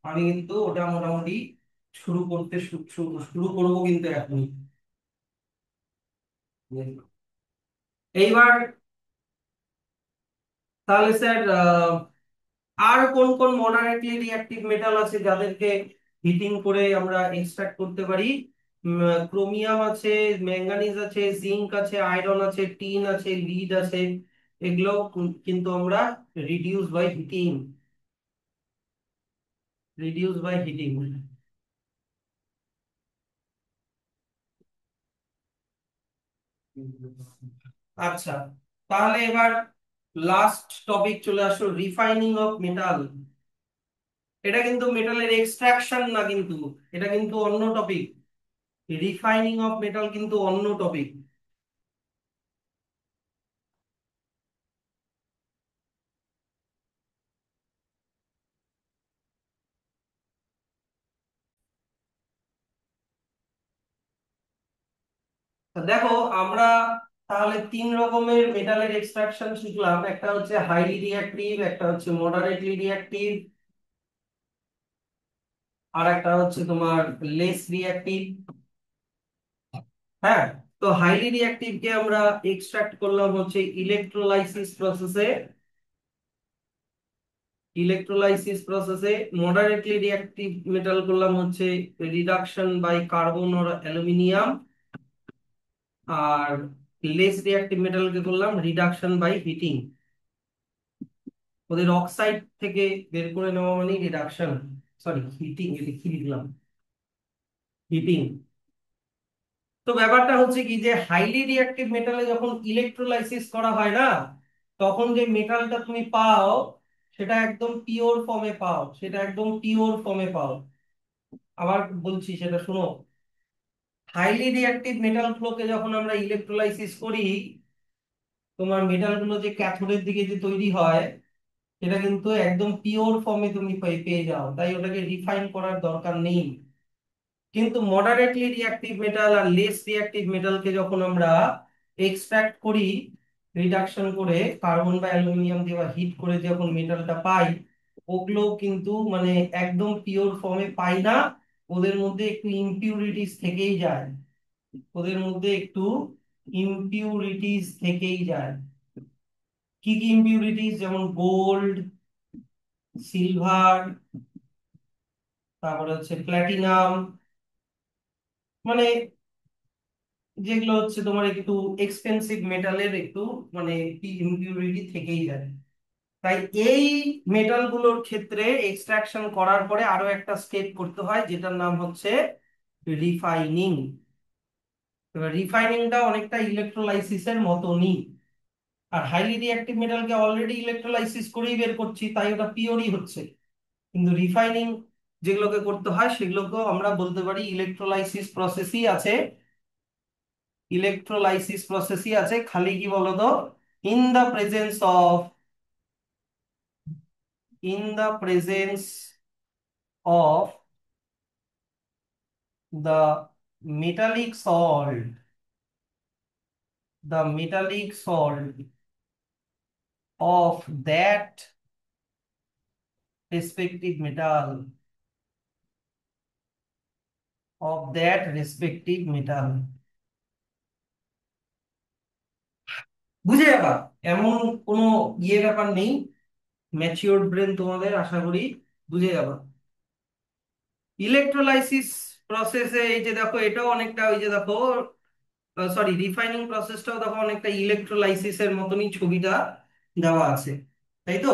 আমি কিন্তু ওটা মোটামুটি শুরু করতে শুরু করবো কিন্তু এখন। এইবার তাহলে স্যার, আর কোন কোন মডারেটলি রিঅ্যাক্টিভ মেটাল আছে যাদেরকে হিটিং করে আমরা এক্সট্রাক্ট করতে পারি? ক্রোমিয়াম আছে, ম্যাঙ্গানিজ আছে, জিঙ্ক আছে, আয়রন আছে, টিন আছে, লিড আছে। এগুলো কিন্তু আমরা reduce by heating, reduce by heating. আচ্ছা, তাহলে এবার লাস্ট টপিক চলে আসো, রিফাইনিং অফ মেটাল। এটা কিন্তু মেটালের এক্সট্রাকশন না কিন্তু, এটা কিন্তু অন্য টপিক। রিফাইনিং অফ মেটাল কিন্তু অন্য টপিক। দেখো, আমরা তাহলে 3 রকমের মেটালের এক্সট্রাকশন শিখলাম। একটা হচ্ছে হাইলি রিঅ্যাক্টিভ, একটা হচ্ছে মডারেটলি রিঅ্যাক্টিভ, আর একটা হচ্ছে তোমার লেস রিঅ্যাক্টিভ। হ্যাঁ, তো হাইলি রিঅ্যাক্টিভ কে আমরা এক্সট্রাক্ট করলাম হচ্ছে ইলেকট্রোলাইসিস প্রসেসে। ইলেকট্রোলাইসিস প্রসেসে মডারেটলি রিঅ্যাক্টিভ মেটাল করলাম হচ্ছে reduction by carbon or aluminium. আর লেস রিঅ্যাক্টিভ মেটালকে করলাম রিডাকশন বাই হিটিং। ওদের অক্সাইড থেকে বের করে নেওয়া মানে রিডাকশন, সরি হিটিং, এটা কি লিখলাম, হিটিং। তো ব্যাপারটা হচ্ছে কি, যে হাইলি রিঅ্যাক্টিভ মেটালে যখন ইলেকট্রোলাইসিস করা হয় না, তখন যে মেটালটা তুমি পাও সেটা একদম পিওর ফর্মে পাও, সেটা একদম পিওর ফর্মে পাও। আবার বলছি, সেটা শোনো। হাইলি রিঅ্যাক্টিভ মেটাল গুলোকে যখন আমরা ইলেকট্রোলাইসিস করি, তোমার মেটাল গুলো যে ক্যাথোডের দিকে যে তৈরি হয়, সেটা কিন্তু একদম পিওর ফর্মে তুমি পেয়ে যাও, তাই ওটাকে রিফাইন করার দরকার নেই। কিন্তু মডারেটলি রিঅ্যাক্টিভ মেটাল আর লেস রিঅ্যাক্টিভ মেটালকে যখন আমরা এক্সট্রাক্ট করি, রিডাকশন করে কার্বন বা অ্যালুমিনিয়াম দিয়ে বা হিট করে যখন মেটালটা পাই, ওগুলো কিন্তু মানে একদম পিওর ফর্মে পাই না। ওদের মধ্যে একটু ইমপিউরিটিস থেকেই যায়, ওদের মধ্যে একটু ইমপিউরিটিস থেকেই যায়। কি কি ইমপিউরিটিস? যেমন গোল্ড, সিলভার, তারপরে হচ্ছে প্ল্যাটিনাম, মানে যেগুলো হচ্ছে তোমার একটু এক্সপেন্সিভ মেটালের একটু মানে ইমপিউরিটি থেকেই যায়। তাই এই মেটাল গুলোর ক্ষেত্রে এক্সট্রাকশন করার পরে আরো একটা স্টেপ করতে হয়, যেটার নাম হচ্ছে রিফাইনিং। এবার রিফাইনিংটা অনেকটা ইলেকট্রোলাইসিসের মতনই। আর হাইলি রিঅ্যাক্টিভ মেটালকে অলরেডি ইলেকট্রোলাইসিস করেই বের করছি, তাই ওটা পিওরই হচ্ছে। কিন্তু রিফাইনিং যেগুলোকে করতে হয় সেগুলোকেও আমরা বলতে পারি ইলেকট্রোলাইসিস প্রসেসই আছে। ইলেকট্রোলাইসিস প্রসেসই আছে, খালি কি বলতো, in the presence of in the presence of the metallic salt the metallic salt of that respective metal of that respective metal। বুঝে যাবা, এমন কোনো ব্যাপার নেই। ম্যাচিওর ব্রেন তোমাদের, আশা করি বুঝে যাবা। ইলেকট্রোলাইসিস প্রসেসে এই যে দেখো, এটাও অনেকটা ওই যে দেখো, সরি, রিফাইনিং প্রসেসটাও দেখো অনেকটা ইলেকট্রোলাইসিসের মতনই ছবিটা দেওয়া আছে, তাই তো?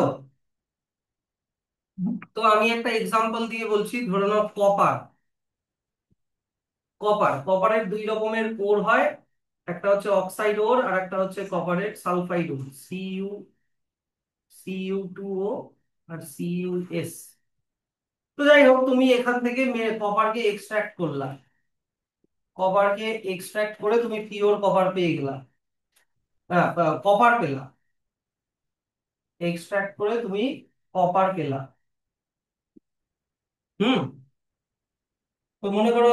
তো আমি একটা এক্সাম্পল দিয়ে বলছি, ধরে নাও কপার। কপারের দুই রকমের ওর হয়, একটা হচ্ছে অক্সাইড ওর আর একটা হচ্ছে কপারের সালফাইড ওর, Cu2O আর Cus। তো যাই হোক, তুমি এখান থেকে কপারকে এক্সট্রাক্ট করলা, কপারকে এক্সট্রাক্ট করে তুমি পিওর কপার পেয়ে গেলা। হ্যাঁ, কপার পেলা, এক্সট্রাক্ট করে তুমি কপার পেলা। হুম। তো মনে করো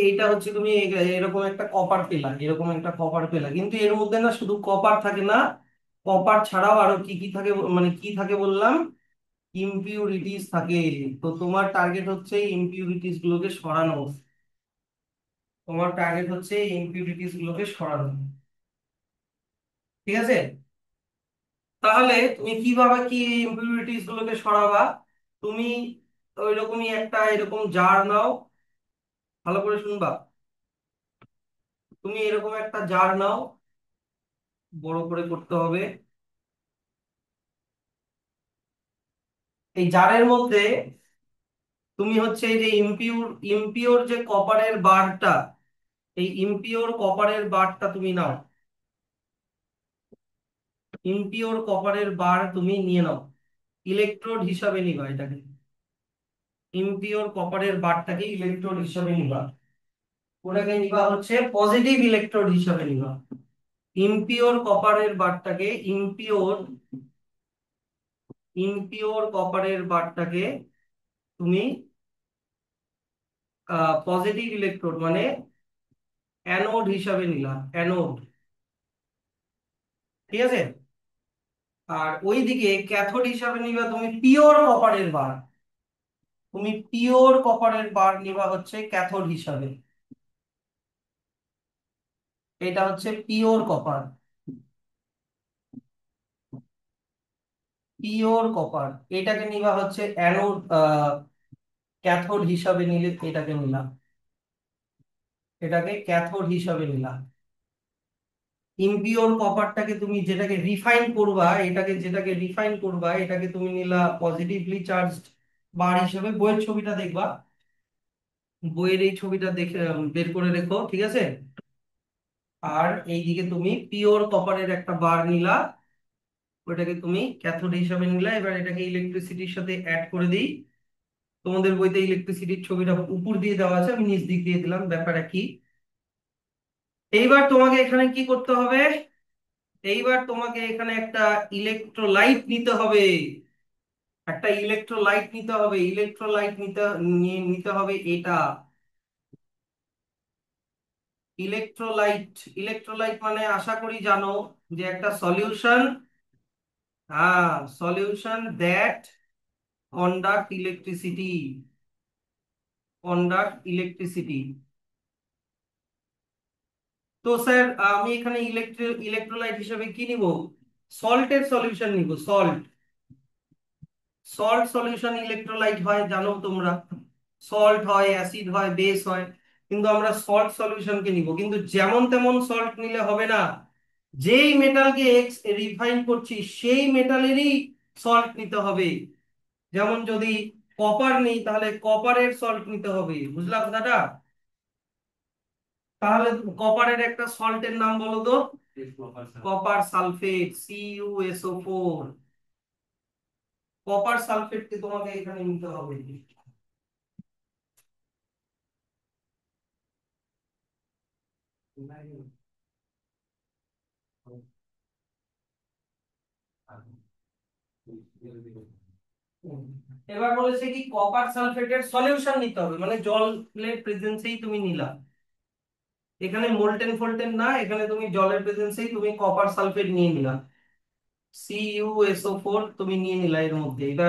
এইটা হচ্ছে তুমি এরকম একটা কপার পেলা, এরকম একটা কপার পেলা, কিন্তু এর মধ্যে না শুধু কপার থাকে না, কপার ছাড়াও আরো কি কি থাকে, মানে কি থাকে বললাম, ইমপিউরিটিস থাকে। তো তোমার টার্গেট হচ্ছে ইমপিউরিটিস গুলোকে সরানো, তোমার টার্গেট হচ্ছে ইমপিউরিটিস গুলোকে সরানো। ঠিক আছে? তাহলে তুমি কিভাবে কি ইমপিউরিটিস গুলোকে সরাবা? তুমি ওইরকমই একটা এরকম জার নাও, ভালো করে শুনবা। তুমি এরকম একটা জার নাও, বড় করে করতে হবে। এই জারের মধ্যে তুমি হচ্ছে এই যে ইমপিওর যে কপারের বারটা, এই ইমপিওর কপারের বারটা তুমি নাও, ইমপিওর কপারের বার তুমি নিয়ে নাও, ইলেকট্রোড হিসাবে নিবা এটাকে, ইমপিওর কপারের বারটাকে ইলেকট্রোড হিসাবে নিবা, ওটাকে নিবা হচ্ছে পজিটিভ ইলেকট্রোড হিসাবে নিবা। ইমপিওর কপারের বারটাকে ইমপিওর কপারের বারটাকে তুমি পজিটিভ ইলেকট্রোড মানে অ্যানোড হিসাবে নিলা, অ্যানোড। ঠিক আছে? আর ওইদিকে ক্যাথোড হিসাবে নিবা তুমি পিওর কপারের বার, তুমি পিওর কপারের বার নিবা হচ্ছে ক্যাথোড হিসাবে। এটা হচ্ছে পিওর কপার, পিওর কপার। এটাকে নিবা হচ্ছে অ্যানোড, ক্যাথোড হিসাবে নিলে এটাকে নিলাম, এটাকে ক্যাথোড হিসাবে নিলাম। ইমপিওর কপারটাকে তুমি যেটাকে রিফাইন করবা, যেটাকে রিফাইন করবা এটাকে তুমি নিলা পজিটিভলি চার্জড বার হিসেবে। বইয়ের ছবিটা দেখবা, বইয়ের এই ছবিটা দেখে বের করে রেখো, ঠিক আছে? আর এইদিকে তুমি পিওর কপারের একটা বার নিলা, ওটাকে তুমি ক্যাথোড হিসাবে নিলা। এবার এটাকে ইলেকট্রিসিটির সাথে অ্যাড করে দিই। তোমাদের বইতে ইলেকট্রিসিটির ছবিটা উপর দিয়ে দেওয়া আছে, আমি নিচ দিক দিয়ে দিলাম, ব্যাপারটা কি? এইবার তোমাকে এখানে কি করতে হবে? এইবার তোমাকে এখানে একটা ইলেকট্রোলাইট নিতে হবে। একটা ইলেকট্রোলাইট নিতে হবে, ইলেকট্রোলাইট নিতে হবে এটা। ইলেকট্রোলাইট, ইলেকট্রোলাইট মানে আশা করি জানো যে একটা সলিউশন। হ্যাঁ, solution that conduct electricity, conduct electricity. তো স্যার আমি এখানে ইলেকট্রোলাইট হিসেবে কি নিব? সল্টের সলিউশন নিব, সল্ট। সল্ট সলিউশন ইলেকট্রোলাইট হয় জানো তোমরা, সল্ট হয়, অ্যাসিড হয়, বেস হয়। কিন্তু আমরা সল্ট সলিউশনকে নিব, কিন্তু যেমন তেমন সল্ট নিলে হবে না। যেই মেটালকে এক্স রিফাইন করছি সেই মেটালেরই সল্ট নিতে হবে। যেমন যদি কপার নিই তাহলে কপারের সল্ট নিতে হবে, বুঝলা কথাটা? তাহলে কপারের একটা সল্টের নাম বলো তো। Copper sulphate, CuSO4। কপার সালফেটকে তোমাকে এখানে নিতে হবে। এবার বলেছে কি কপার সালফেটের সলিউশন নিতে হবে, মানে জলের প্রেজেন্সেই তুমি নিলা। এখানে মোলটেন ফোল্টেন না, এখানে তুমি জলের প্রেজেন্সেই তুমি কপার সালফেট নিয়ে নিলা। CuSO4 তুমি নিয়ে নিলা, এর মধ্যে এটা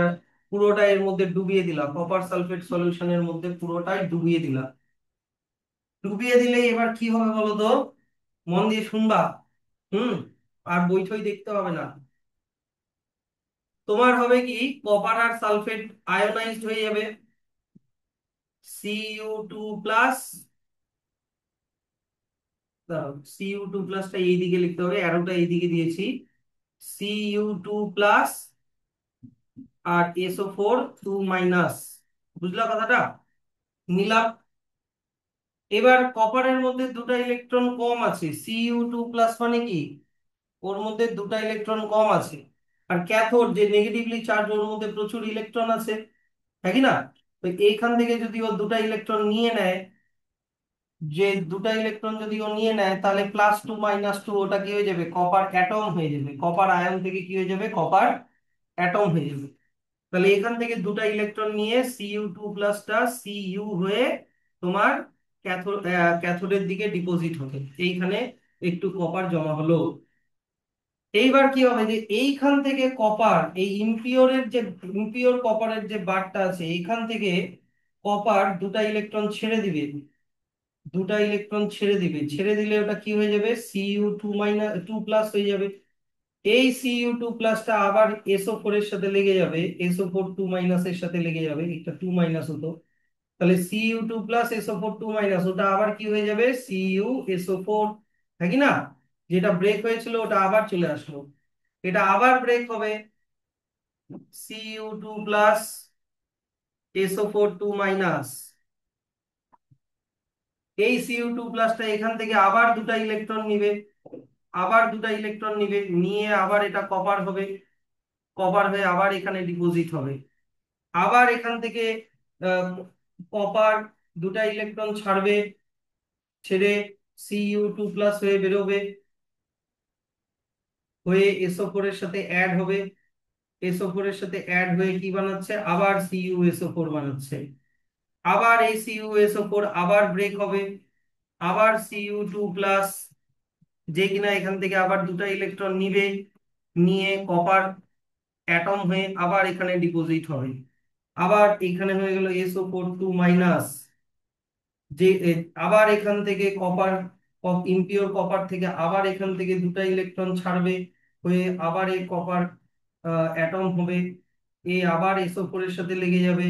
পুরোটা এর মধ্যে ডুবিয়ে দিলা, কপার সালফেট সলিউশনের মধ্যে পুরোটাই ডুবিয়ে দিলা। ডুবিয়ে দিলে এবার কি হবে বলো তো, মন দিয়ে শুনবা। হুম, আর বই টই দেখতে হবে না। তোমার হবে কি, কপার আর সালফেট আয়োনাইজড হয়ে যাবে। Cu2 প্লাস, Cu2 প্লাসটা এইদিকে লিখতে হবে, অ্যারোটা এইদিকে দিয়েছি। Cu2 প্লাস আর SO4 2 মাইনাস। বুঝলা কথাটা? নিলাম। এবার কপারের মধ্যে দুটো ইলেকট্রন কম আছে, Cu2 প্লাস মানে কি, ওর মধ্যে দুটো ইলেকট্রন কম আছে। আর ক্যাথোড যে নেগেটিভলি চার্জ, ওর মধ্যে প্রচুর ইলেকট্রন আছে, হ্যাঁ কি না? তো এইখান থেকে যদি ও দুটো ইলেকট্রন নিয়ে নেয়, যে দুটা ইলেকট্রন যদি ও নিয়ে নেয় তাহলে +2 - 2 ওটা কি হয়ে যাবে, কপার অ্যাটম হয়ে যাবে। কপার আয়ন থেকে কি হয়ে যাবে, কপার অ্যাটম হয়ে যাবে। তাহলে এখান থেকে দুটা ইলেকট্রন নিয়ে Cu2 প্লাসটা Cu হয়ে তোমার ক্যাথোডের দিকে ডিপোজিট হবে। এইখানে একটু কপার জমা হলো। এইবার কি হবে যে এইখান থেকে কপার, এই ইম্পিওরের যে ইম্পিওর কপারের যে বারটা আছে, এইখান থেকে কপার দুটা ইলেকট্রন ছেড়ে দিবে। দুটা ইলেকট্রন ছেড়ে দিবে, ছেড়ে দিলে ওটা কি হয়ে যাবে, Cu2 - 2 প্লাস হয়ে যাবে। এই Cu2 প্লাসটা আবার SO4 এর সাথে লেগে যাবে, SO4 2 মাইনাস এর সাথে লেগে যাবে, এটা 2 মাইনাস হতো। তাহলে Cu2 প্লাস SO4 2 মাইনাস, ওটা আবার কি হয়ে যাবে, CuSO4, হ্যাঁ কি না? যেটা ব্রেক হয়েছিল ওটা আবার চলে আসলো, এটা আবার ব্রেক হবে, Cu2 প্লাস SO4 2 মাইনাস। এই Cu2 প্লাসটা এখান থেকে আবার দুটা ইলেকট্রন নিবে, আবার দুটা ইলেকট্রন নিবে, নিয়ে আবার এটা কপার হবে, কপার হয়ে আবার এখানে ডিপোজিট হবে। আবার এখান থেকে কপার দুটা ইলেকট্রন ছাড়বে, ছেড়ে Cu2 প্লাস হয়ে বেরোবে, হয়ে SO4 এর সাথে অ্যাড হবে। SO4 এর সাথে অ্যাড হয়ে কি বানাচ্ছে, আবার CuSO4 বানাচ্ছে। আবার এই CuSO4 আবার ব্রেক হবে, আবার Cu2 প্লাস, যে কিনা এখান থেকে আবার দুটা ইলেকট্রন নিবে, নিয়ে কপার অ্যাটম হয়ে আবার এখানে ডিপোজিট হবে। আবার এখানে হয়ে গেল SO4 2 মাইনাস, যে আবার এখান থেকে কপার, ইম্পিওর কপার থেকে আবার এখান থেকে দুটা ইলেকট্রন ছাড়বে, হয়ে আবার এই কপার অ্যাটম হবে, এ আবার SO4 এর সাথে লেগে যাবে,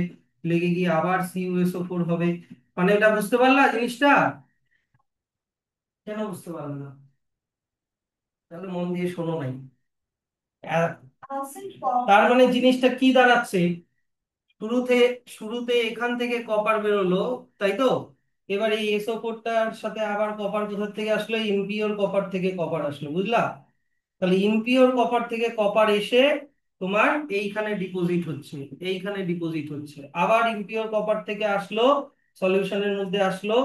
লেগে গিয়ে আবার CuSO4 হবে। মানে এটা বুঝতে পারলা জিনিসটা? কেন বুঝতে পারলে না? তাহলে মন দিয়ে শোনো নাই। তার মানে জিনিসটা কি দাঁড়াচ্ছে, শুরুতে শুরুতে এখান থেকে কপার বেরোলো, তাই তো? এবার এই SO4টার সাথে আবার কপার কোথা থেকে আসলো, ইম্পিওর কপার থেকে কপার আসলো, বুঝলা? তাহলে ইম্পিওর কপার থেকে কপার এসে তোমার এইখানে ডিপোজিট হচ্ছে, এইখানে ডিপোজিট হচ্ছে। আবার ইম্পিওর কপার থেকে আসলো, সলিউশনের মধ্যে আসলো,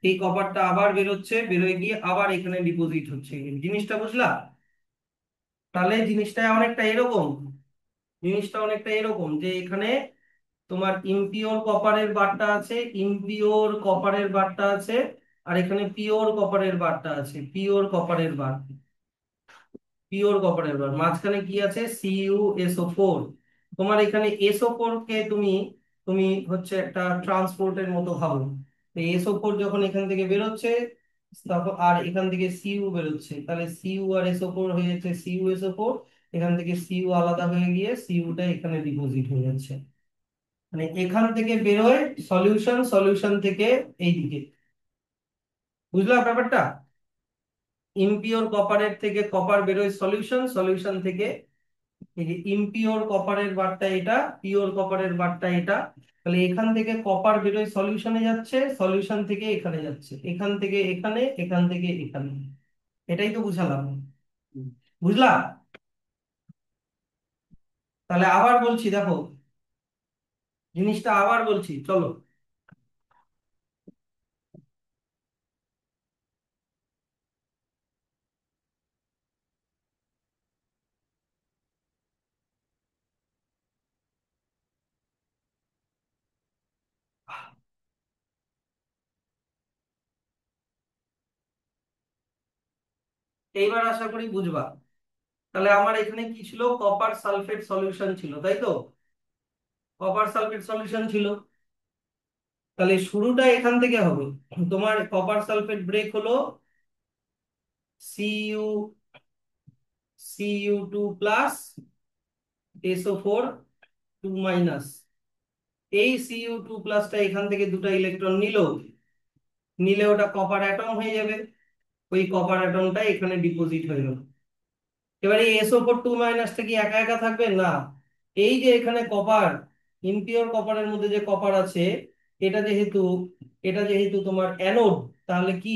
এই কপারটা আবার বেরোচ্ছে, বেরোয় গিয়ে আবার এখানে ডিপোজিট হচ্ছে। এই জিনিসটা বুঝলা? তাহলে জিনিসটা অনেকটা এরকম যে এখানে তোমার ইমপিওর কপারের বারটা আছে, ইমপিওর কপারের বারটা আছে, আর এখানে পিওর কপারের বারটা আছে, পিওর কপারের বার। মাঝখানে কি আছে? CuSO4। তোমার এখানে SO4 কে তুমি তুমি হচ্ছে একটা ট্রান্সপোর্টের মতো ভাবো। তো SO4 যখন এখান থেকে বেরোচ্ছে, তখন আর এখান থেকে Cu বেরোচ্ছে, তাহলে Cu আর SO4 হয়ে যাচ্ছে CuSO4। এখান থেকে Cu আলাদা হয়ে গিয়ে Cuটা এখানে ডিপোজিট হয়ে যাচ্ছে। মানে এখান থেকে বেরোয় সলিউশন, সলিউশন থেকে এইদিকে। বুঝলা ব্যাপারটা? ইমপিওর কপারের থেকে কপার বেরোয় সলিউশন, সলিউশন থেকে এই যে ইমপিওর কপারের বারটা এটা, পিওর কপারের বারটা এটা। তাহলে এখান থেকে কপার বেরোয় সলিউশনে যাচ্ছে, সলিউশন থেকে এখানে যাচ্ছে, এখান থেকে এখানে, এখান থেকে এখানে। এটাই তো বুঝালাম। বুঝলা? তাহলে আবার বলছি, দেখো জিনিসটা আবার বলছি, চলো। এইবার আশা করি বুঝবা। তাহলে আমার এখানে কি ছিল? কপার সালফেট সলিউশন ছিল, তাই তো? কপার সালফেট সলিউশন ছিল। তাহলে শুরুটা এখান থেকে হবে। তোমার কপার সালফেট ব্রেক হলো Cu, Cu2 plus SO4 2 minus. এই Cu2 প্লাসটা এখান থেকে দুটো ইলেকট্রন নিল, নিলে ওটা কপার অ্যাটম হয়ে যাবে। ওই কপার অ্যাটমটা এখানে ডিপোজিট হয়ে গেল। এবারে SO4 2 মাইনাসটা কি একা একা থাকবে? না। এই যে এখানে কপার, ইম্পিওর কপারের মধ্যে যে কপার আছে, এটা যেহেতু এটা যেহেতু তোমার অ্যানোড, তাহলে কি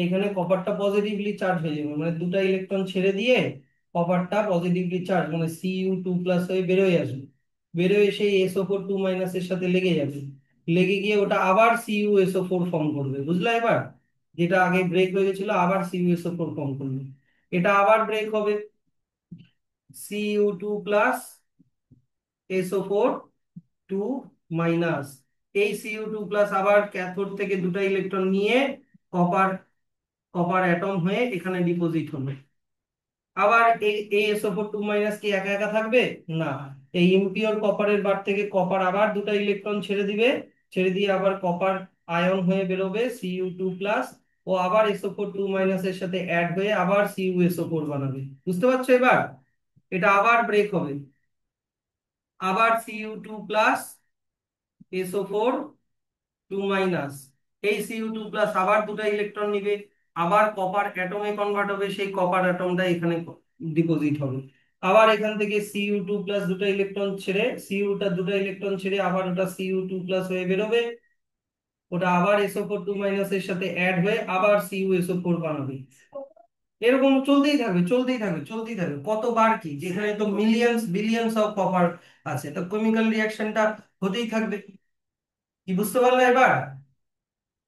এখানে কপারটা পজিটিভলি চার্জ হয়ে যাবে, মানে দুটো ইলেকট্রন ছেড়ে দিয়ে কপারটা পজিটিভলি চার্জ, মানে Cu2 প্লাস হয়ে বেরোয় আসবে। বেরোয় সেই SO4 2 মাইনাসের সাথে লেগে যাবে, লেগে গিয়ে ওটা আবার CuSO4 ফর্ম করবে। বুঝলা এবার? যেটা আগে ব্রেক হয়ে গেছিল আবার CuSO4 ফর্ম করবে। এটা আবার ব্রেক হবে, Cu2 প্লাস SO4 2 মাইনাস। এই Cu2 প্লাস আবার ক্যাথোড থেকে দুটো ইলেকট্রন নিয়ে কপার কপার অ্যাটম হয়ে এখানে ডিপোজিট হলো। আবার এই এই SO4 2 মাইনাস কি একা একা থাকবে? না। এই ইম্পিওর কপারের বার থেকে কপার আবার দুটো ইলেকট্রন ছেড়ে দিবে, ছেড়ে দিয়ে আবার কপার আয়ন হয়ে বেরোবে Cu2 প্লাস। ও আবার SO4 2 মাইনাস এর সাথে অ্যাড হয়ে আবার CuSO4 বানাবে। বুঝতে পারছো এবার? এটা আবার ব্রেক হবে, আবার Cu2 প্লাস SO4 2 মাইনাস। এই Cu2 প্লাস আবার দুটো ইলেকট্রন নিবে, আবার কপার অ্যাটমে কনভার্ট হবে, সেই কপার অ্যাটমটা এখানে ডিপোজিট হবে। আবার এখান থেকে Cu2 প্লাস দুটো ইলেকট্রন ছেড়ে, সিউটা দুটো ইলেকট্রন ছেড়ে আবার ওটা Cu2 প্লাস হয়ে বেরোবে, ওটা আবার SO4 2 মাইনাস এর সাথে অ্যাড হয়ে আবার CuSO4 বানাবে। এরকম চলতেই থাকবে, চলতেই থাকবে, চলতেই থাকবে। কতবার কি, যেখানে তো মিলিয়ন্স বিলিয়ন্স অফ কপার আছে, তো কেমিক্যাল রিয়াকশনটা হতেই থাকবে। কি বুঝতে পারলে এবার?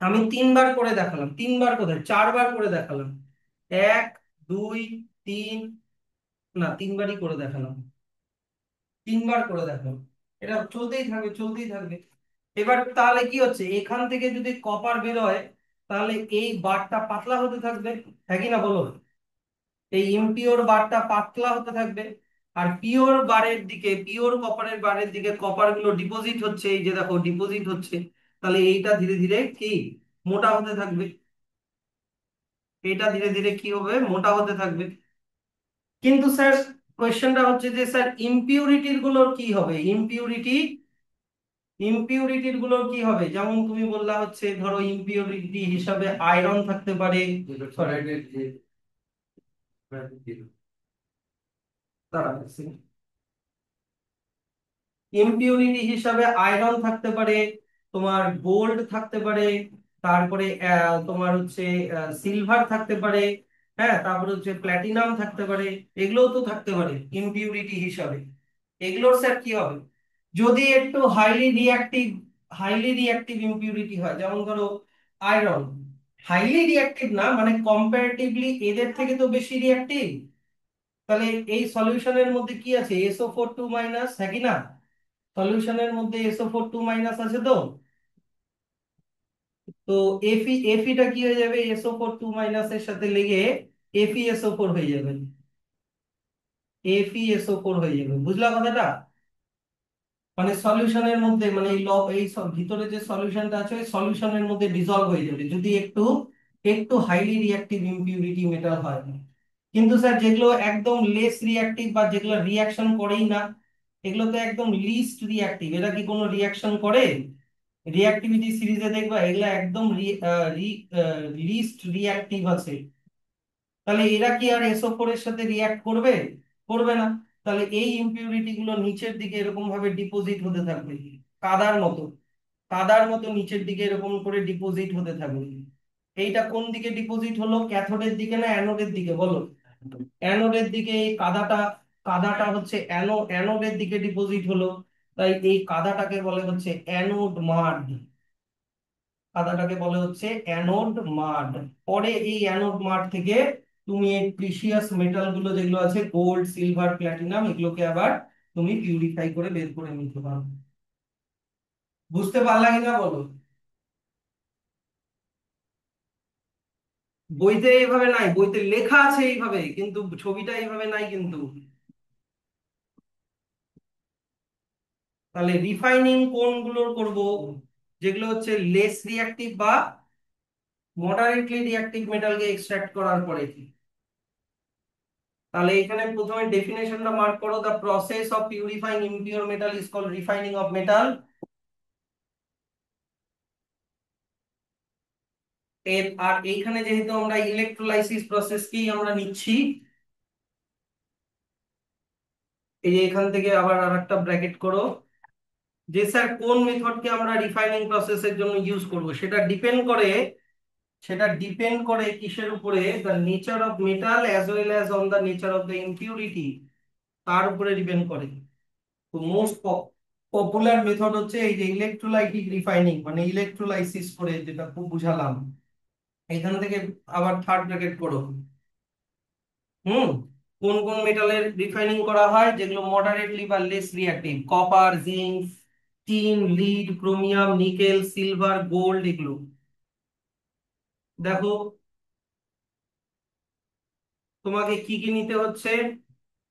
আমি তিনবার করে দেখালাম, তিনবার কোথায়, চারবার করে দেখালাম। এক, দুই, তিন, না তিনবারই করে দেখালাম, তিনবার করে দেখালাম। এটা চলতেই থাকবে, চলতেই থাকবে। এবার তাহলে কি হচ্ছে, এখান থেকে যদি কপার বেরোয়, তাহলে এই বারটা পাতলা হতে থাকবে। হ্যাঁ কি না বলো? এই ইমপিওর বারটা পাতলা হতে থাকবে। আর পিওর বারের দিকে, পিওর কপারের বারের দিকে কপার গুলো ডিপোজিট হচ্ছে, এই যে দেখো ডিপোজিট হচ্ছে। তাহলে এইটা ধীরে ধীরে কি মোটা হতে থাকবে, এটা ধীরে ধীরে কি হবে, মোটা হতে থাকবে। কিন্তু স্যার কোয়েশ্চেনটা হচ্ছে যে স্যার ইমপিউরিটির গুলোর কি হবে? ইমপিউরিটির গুলোর কি হবে? যেমন তুমি বললা হচ্ছে ধরো ইমপিউরিটি হিসাবে আয়রন থাকতে পারে। দাঁড়াও, ইমপিউরিটি হিসাবে আয়রন থাকতে পারে, তোমার গোল্ড থাকতে পারে, তারপরে তোমার হচ্ছে সিলভার থাকতে পারে, হ্যাঁ, তারপরে হচ্ছে প্ল্যাটিনাম থাকতে পারে। এগুলোও তো থাকতে পারে ইমপিউরিটি হিসাবে। এগুলোর স্যার কি হবে? যদি একটু হাইলি রিঅ্যাক্টিভ ইমপিউরিটি হয়, যেমন ধরো আয়রন। হাইলি রিঅ্যাক্টিভ না, মানে কম্পারেটিভলি এদের থেকে তো বেশি রিঅ্যাক্টিভ। তাহলে এই সলিউশনের মধ্যে কি আছে, SO4 2 মাইনাস, হ্যাঁ কি না? সলিউশনের মধ্যে SO4 2 মাইনাস আছে তো। তো এফিটা কি হয়ে যাবে, SO4 2 মাইনাস এর সাথে লেগে FeSO4 হয়ে যাবে। FeSO4 হয়ে যাবে, বুঝলা কথাটা? মানে সলিউশনের মধ্যে, মানে এই এই সব ভিতরে যে সলিউশনটা আছে ওই সলিউশনের মধ্যে ডিসলভ হয়ে যাবে যদি একটু একটু হাইলি রিঅ্যাক্টিভ ইমপিউরিটি মেটাল হয়। কিন্তু স্যার যেগুলো একদম লেস রিঅ্যাক্টিভ বা যেগুলো রিঅ্যাকশন করেই না, এগুলো তো একদম লিস্ট রিঅ্যাক্টিভ, এরা কি কোনো রিঅ্যাকশন করে? রিঅ্যাক্টিভিটি সিরিজে দেখবা এগুলা একদম লিস্ট রিঅ্যাক্টিভ আছে। তাহলে এরা কি আর SO4 এর সাথে রিঅ্যাক্ট করবে? করবে না। তাহলে এই ইমপিউরিটি গুলো নিচের দিকে এরকম ভাবে ডিপোজিট হতে থাকবে, কাদার মতো। কাদার মতো নিচের দিকে এরকম করে ডিপোজিট হতে থাকবে। এইটা কোন দিকে ডিপোজিট হলো, ক্যাথোডের দিকে না অ্যানোডের দিকে বলো? অ্যানোডের দিকে এই কাদাটা, কাদাটা হচ্ছে অ্যানোডের দিকে ডিপোজিট হলো। তাই এই কাদাটাকে বলে হচ্ছে অ্যানোড মাড। কাদাটাকে বলে হচ্ছে অ্যানোড মাড। পরে এই অ্যানোড মাড থেকে তুমি এই প্রিসিয়াস মেটাল গুলো যেগুলো আছে, গোল্ড, সিলভার, প্ল্যাটিনাম, এগুলোকে আবার তুমি পিউরিফাই করে বের করে নিতে পারো। বুঝতে পারলা কিনা বলো? বইতে এইভাবে নাই, বইতে লেখা আছে এইভাবে, কিন্তু ছবিটা এইভাবে নাই কিন্তু। তাহলে রিফাইনিং কোনগুলোর করব, যেগুলো হচ্ছে লেস রিঅ্যাক্টিভ বা মডারেটলি রিঅ্যাক্টিভ মেটালকে এক্সট্রাক্ট করার পরে। তাহলে এখানে প্রথমে ডেফিনেশনটা মার্ক করো, the process of purifying impure metal is called refining of metal. এর আর এইখানে যেহেতু আমরা ইলেকট্রোলাইসিস প্রসেসকেই আমরা নিচ্ছি, এই যে এখান থেকে আবার আরেকটা ব্র্যাকেট করো, যে স্যার কোন মেথডকে আমরা রিফাইনিং প্রসেসের জন্য ইউজ করব, সেটা ডিপেন্ড করে কিসের উপরে, the nature of metal as well as on the nature of the impurity, তার উপরে ডিপেন্ড করে। তো মোস্ট পপুলার মেথড হচ্ছে এই যে ইলেকট্রোলাইটিক রিফাইনিং, মানে ইলেকট্রোলাইসিস করে, যেটা খুব বুঝালাম। এখান থেকে আবার থার্ড ব্র্যাকেট করো। হুম। কোন কোন মেটালের রিফাইনিং করা হয়, যেগুলো মডারেটলি বা less reactive, copper, zinc, tin, lead, chromium, nickel, silver, gold, এগুলো দেখো। তোমাকে কি কি নিতে হচ্ছে,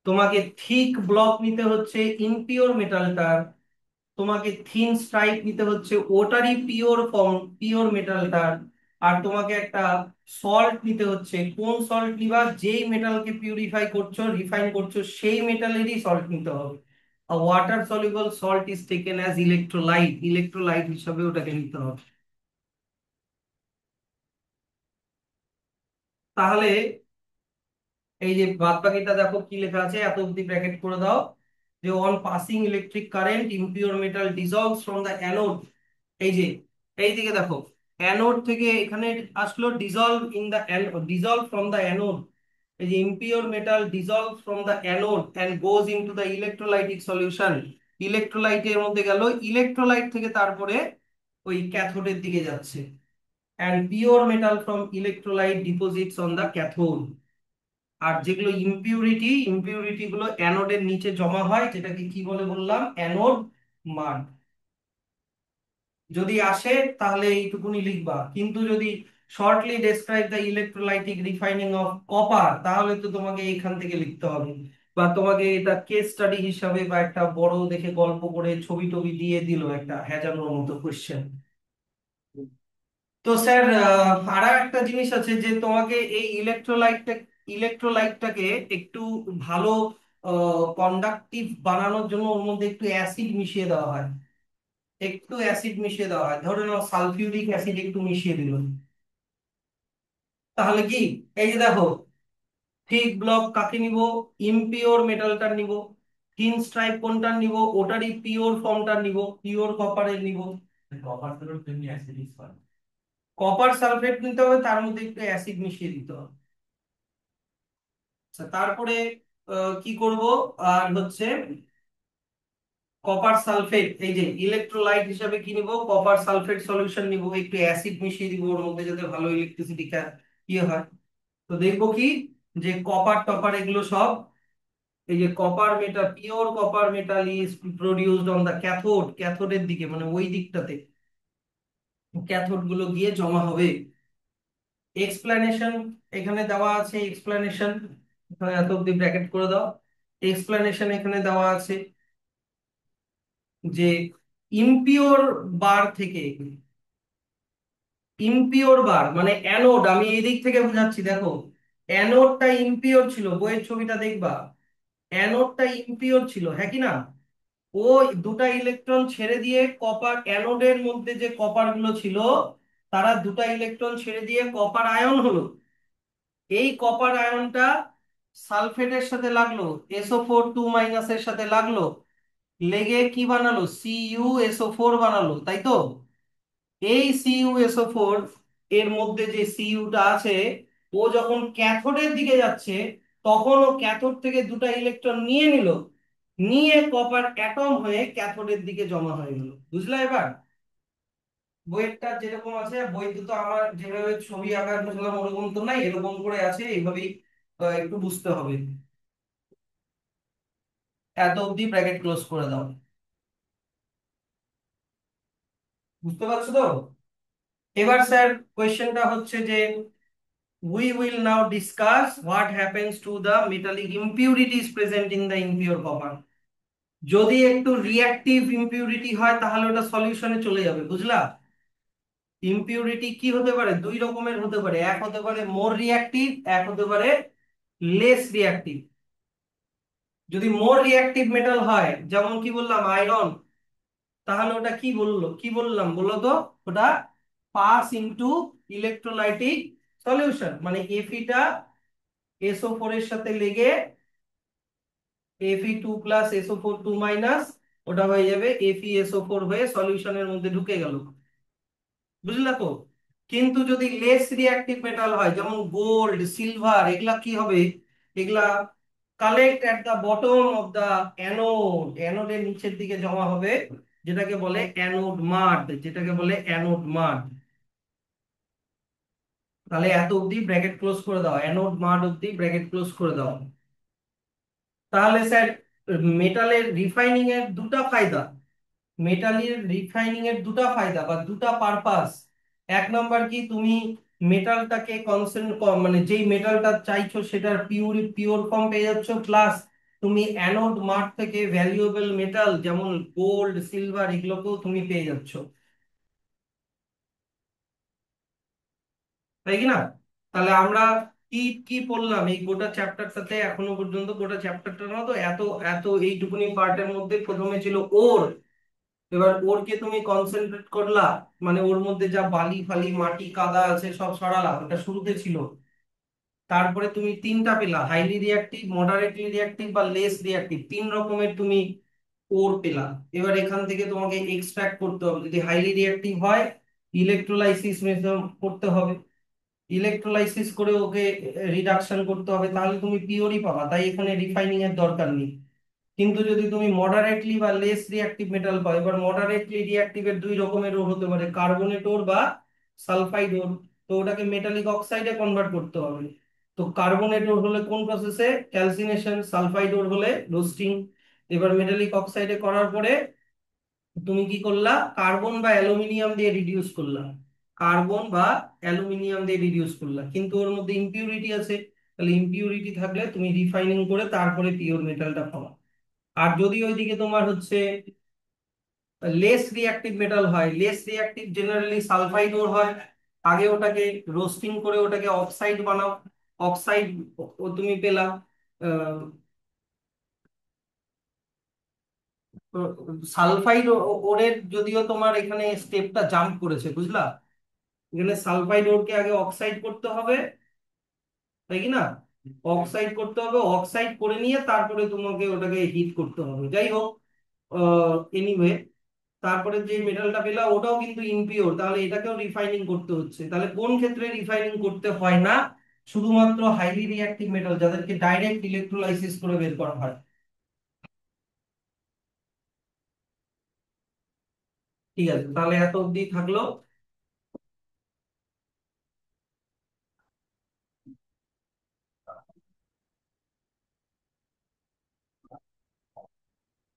তোমাকে থিক ব্লক নিতে হচ্ছে ইনপিওর মেটালটার, তোমাকে থিন স্ট্রাইপ নিতে হচ্ছে ওটারই পিওর ফর্ম, পিওর মেটালটার, আর তোমাকে একটা সল্ট নিতে হচ্ছে। কোন সল্ট নিবা, যেই মেটালকে পিউরিফাই করছো, রিফাইন করছো, সেই মেটালেরই সল্ট নিতে হবে। Water soluble salt is taken as electrolyte, electrolyte হিসাবে ওটাকে নিতে হবে। তাহলে এই যে বাদ বাকিটা দেখো কি লেখা আছে, এত অব্দি ব্র্যাকেট করে দাও, যে on passing electric current impure metal dissolves from the anode. এই যে এইদিকে দেখো, অ্যানোড থেকে এখানে আসলো, ডিসলভ ফ্রম দ্য অ্যানোড। এই যে impure metal dissolve from the anode and goes into the electrolytic solution. ইলেকট্রোলাইটের মধ্যে গেল, ইলেকট্রোলাইট থেকে তারপরে ওই ক্যাথোডের দিকে যাচ্ছে। And pure metal from electrolyte deposits on the cathode. আর যেগুলো ইমপিউরিটি, ইমপিউরিটি গুলো অ্যানোডের নিচে জমা হয়, যেটাকে কি বলে বললাম, অ্যানোড মাড। যদি আসে তাহলে এইটুকুনি লিখবা, কিন্তু যদি shortly describe the electrolytic refining of copper, তাহলে তো তোমাকে এখান থেকে লিখতে হবে, বা তোমাকে এটা কেস স্টাডি হিসাবে বা একটা বড় দেখে গল্প করে ছবি টবি দিয়ে দিল একটা হ্যাজানোর মতো কোশ্চেন। তো স্যার আরো একটা জিনিস আছে, যে তোমাকে এই ইলেকট্রোলাইটটাকে একটু ভালো কন্ডাক্টিভ বানানোর জন্য ওর মধ্যে একটু অ্যাসিড মিশিয়ে দেওয়া হয়। একটু অ্যাসিড মিশিয়ে দেওয়া হয়, ধরে নাও সালফিউরিক অ্যাসিড একটু মিশিয়ে দিল। তাহলে কি, এই যে দেখো, থিক ব্লক কাকে নিব, ইমপিওর মেটালটার নিব। থিন স্ট্রাইপ কোনটার নিব, ওটারই পিওর ফর্মটার নিব, পিওর কপারের নিব। কপার সালফেট নিতে হবে, তার মধ্যে একটু অ্যাসিড মিশিয়ে দিতে হবে। আচ্ছা, তারপরে কি করব, আর হচ্ছে কপার সালফেট, এই যে ইলেকট্রোলাইট হিসাবে কি নিব, কপার সালফেট সলিউশন নিব, একটু অ্যাসিড মিশিয়ে দিব ওর মধ্যে যাতে ভালো ইলেকট্রিসিটি ইয়ে হয়। তো দেখবো কি, যে কপার টপার এগুলো সব, এই যে copper metal, pure copper metal is produced on the cathode, ক্যাথোডের দিকে মানে ওই দিকটাতে ক্যাথোড গুলো গিয়ে জমা হবে। এক্সপ্লানেশন এখানে দেওয়া আছে, এক্সপ্লানেশন এখানে এত অব্দি ব্র্যাকেট করে দাও। এক্সপ্লানেশন এখানে দেওয়া আছে যে ইমপিওর বার থেকে, ইমপিওর বার মানে অ্যানোড, আমি এই দিক থেকে বোঝাচ্ছি দেখো, অ্যানোডটা ইমপিওর ছিল, বইয়ের ছবিটা দেখবা, অ্যানোডটা ইমপিওর ছিল, হ্যাঁ কি না? ও দুটা ইলেকট্রন ছেড়ে দিয়ে কপার, অ্যানোডের মধ্যে যে কপার গুলো ছিল তারা দুটা ইলেকট্রন ছেড়ে দিয়ে কপার আয়ন হলো। এই কপার আয়নটা সালফেটের সাথে লাগলো, SO4 2 এর সাথে লাগলো, লেগে কি বানালো, CuSO4 বানালো, তাই তো? এই CuSO4 এর মধ্যে যে সিইউটা আছে, ও যখন ক্যাথোডের দিকে যাচ্ছে তখন ও ক্যাথোড থেকে দুটা ইলেকট্রন নিয়ে নিল, নিয়ে কপার অ্যাটম হয়ে ক্যাথোডের দিকে জমা হয়ে গেল। বুঝলা এবার? বইয়েরটা যেরকম আছে, বইতে তো আমার যেভাবে ছবি আঁকার বুঝলাম ওরকম তো নাই, এরকম করে আছে, এইভাবেই একটু বুঝতে হবে। এত অবধি ব্র্যাকেট ক্লোজ করে দাও। বুঝতে পারছো তো? এবার স্যার কোয়েশ্চেনটা হচ্ছে যে we will now discuss what happens to the metallic impurities present in the impure copper. যদি একটু রিঅ্যাক্টিভ ইমপিউরিটি হয় তাহলে ওটা সলিউশনে চলে যাবে, বুঝলা? ইমপিউরিটি কি হতে পারে, দুই রকমের হতে পারে, এক হতে পারে মোর রিঅ্যাক্টিভ, এক হতে পারে লেস রিঅ্যাক্টিভ। যদি মোর রিঅ্যাক্টিভ মেটাল হয়, যেমন কি বললাম আয়রন, তাহলে ওটা কি বললো, কি বললাম বলো তো, ওটা পাস ইনটু ইলেকট্রোলাইটিক সলিউশন, মানে এফিটা SO4 এর সাথে লেগে Fe2+SO4 2 ওটা হয়ে যাবে FeSO4 হয়ে সলিউশনের মধ্যে ঢুকে গেল। বুঝলা তো? কিন্তু যদি লেস রিঅ্যাক্টিভ মেটাল হয়, যেমন গোল্ড সিলভার, এগুলা কি হবে, এগুলা collect at the bottom of the anode, অ্যানোডের নিচের দিকে জমা হবে, যেটাকে বলে অ্যানোড মাড, যেটাকে বলে অ্যানোড মাড। তাহলে এত অবধি ব্র্যাকেট ক্লোজ করে দাও, অ্যানোড মাড অবধি ব্র্যাকেট ক্লোজ করে দাও। তাহলে স্যার মেটালের রিফাইনিং এর দুটা ফায়দা, মেটালের রিফাইনিং এর দুটা ফায়দা বা দুটা পারপাস। এক নাম্বার কি, তুমি মেটালটাকে মানে যেই মেটালটা চাইছো সেটার পিওর পিওর ফর্ম পেয়ে যাচ্ছ, প্লাস তুমি অ্যানোড মার্ক থেকে ভ্যালুয়েবল মেটাল যেমন গোল্ড সিলভার এগুলোকেও তুমি পেয়ে যাচ্ছ, তাই কি না? তাহলে আমরা কি কি পড়লাম এই গোটা চ্যাপ্টারটাতে, এখনো পর্যন্ত গোটা চ্যাপ্টারটা না তো এত এত এইটুকুনি পার্টের মধ্যে প্রথমে ছিল ওর, এবার ওরকে তুমি কনসেন্ট্রেট করলা, মানে ওর মধ্যে যা বালি ফালি মাটি কাদা আছে সব সরালা, ওটা শুরুতে ছিল। তারপরে তুমি তিনটা পেলা, হাইলি রিঅ্যাক্টিভ, মডারেটলি রিঅ্যাক্টিভ বা লেস রিঅ্যাক্টিভ, তিন রকমের তুমি ওর পেলা। এবার এখান থেকে তোমাকে এক্সট্রাক্ট করতে হবে, যদি হাইলি রিঅ্যাক্টিভ হয় ইলেকট্রোলাইসিস মেথড করতে হবে, ইলেকট্রোলাইসিস করে ওকে রিডাকশন করতে হবে, তাহলে তুমি পিওরই পাবা, তাই এখানে রিফাইনিং এর দরকার নেই। কিন্তু যদি তুমি মডারেটলি বা লেস রিঅ্যাক্টিভ মেটাল পাও, এবার মডারেটলি রিঅ্যাক্টিভ এর দুই রকমের ওর হতে পারে, কার্বনেট ওর বা সালফাইড ওর। তো ওটাকে মেটালিক অক্সাইডে কনভার্ট করতে হবে। তো কার্বনেট ওর হলে কোন প্রসেসে, ক্যালসিনেশন, সালফাইড ওর হলে রোস্টিং। এবার মেটালিক অক্সাইডে করার পরে তুমি কি করলা, কার্বন বা অ্যালুমিনিয়াম দিয়ে রিডিউস করলা, কার্বন বা অ্যালুমিনিয়াম দিয়ে রিডিউস করলা, কিন্তু ওর মধ্যে ইম্পিউরিটি আছে, তাহলে ইম্পিউরিটি থাকলে তুমি রিফাইনিং করে তারপরে পিওর মেটালটা পাবা। আর যদি ওইদিকে তোমার হচ্ছে লেস রিঅ্যাক্টিভ মেটাল হয়, লেস রিঅ্যাক্টিভ জেনারেলি সালফাইড ওর হয়, আগে ওটাকে রোস্টিং করে ওটাকে অক্সাইড বানাও, অক্সাইড ও তুমি পেলা। সালফাইড ওরের যদিও তোমার এখানে স্টেপটা জাম্প করেছে, বুঝলা? এখানে সালফাইড ওরকে আগে অক্সাইড করতে হবে, তাই কি না? অক্সাইড করতে হবে, অক্সাইড করে নিয়ে তারপরে তোমাকে ওটাকে হিট করতে হবে, যাই হোক। এনিওয়ে, তারপরে যে মেটালটা পেলা ওটাও কিন্তু ইমপিওর, তাহলে এটাকেও রিফাইনিং করতে হচ্ছে। তাহলে কোন ক্ষেত্রে রিফাইনিং করতে হয় না, শুধুমাত্র হাইলি রিঅ্যাক্টিভ মেটাল যাদেরকে ডাইরেক্ট ইলেকট্রোলাইসিস করে বের করা হয়। ঠিক আছে, তাহলে এত অবধি থাকলো।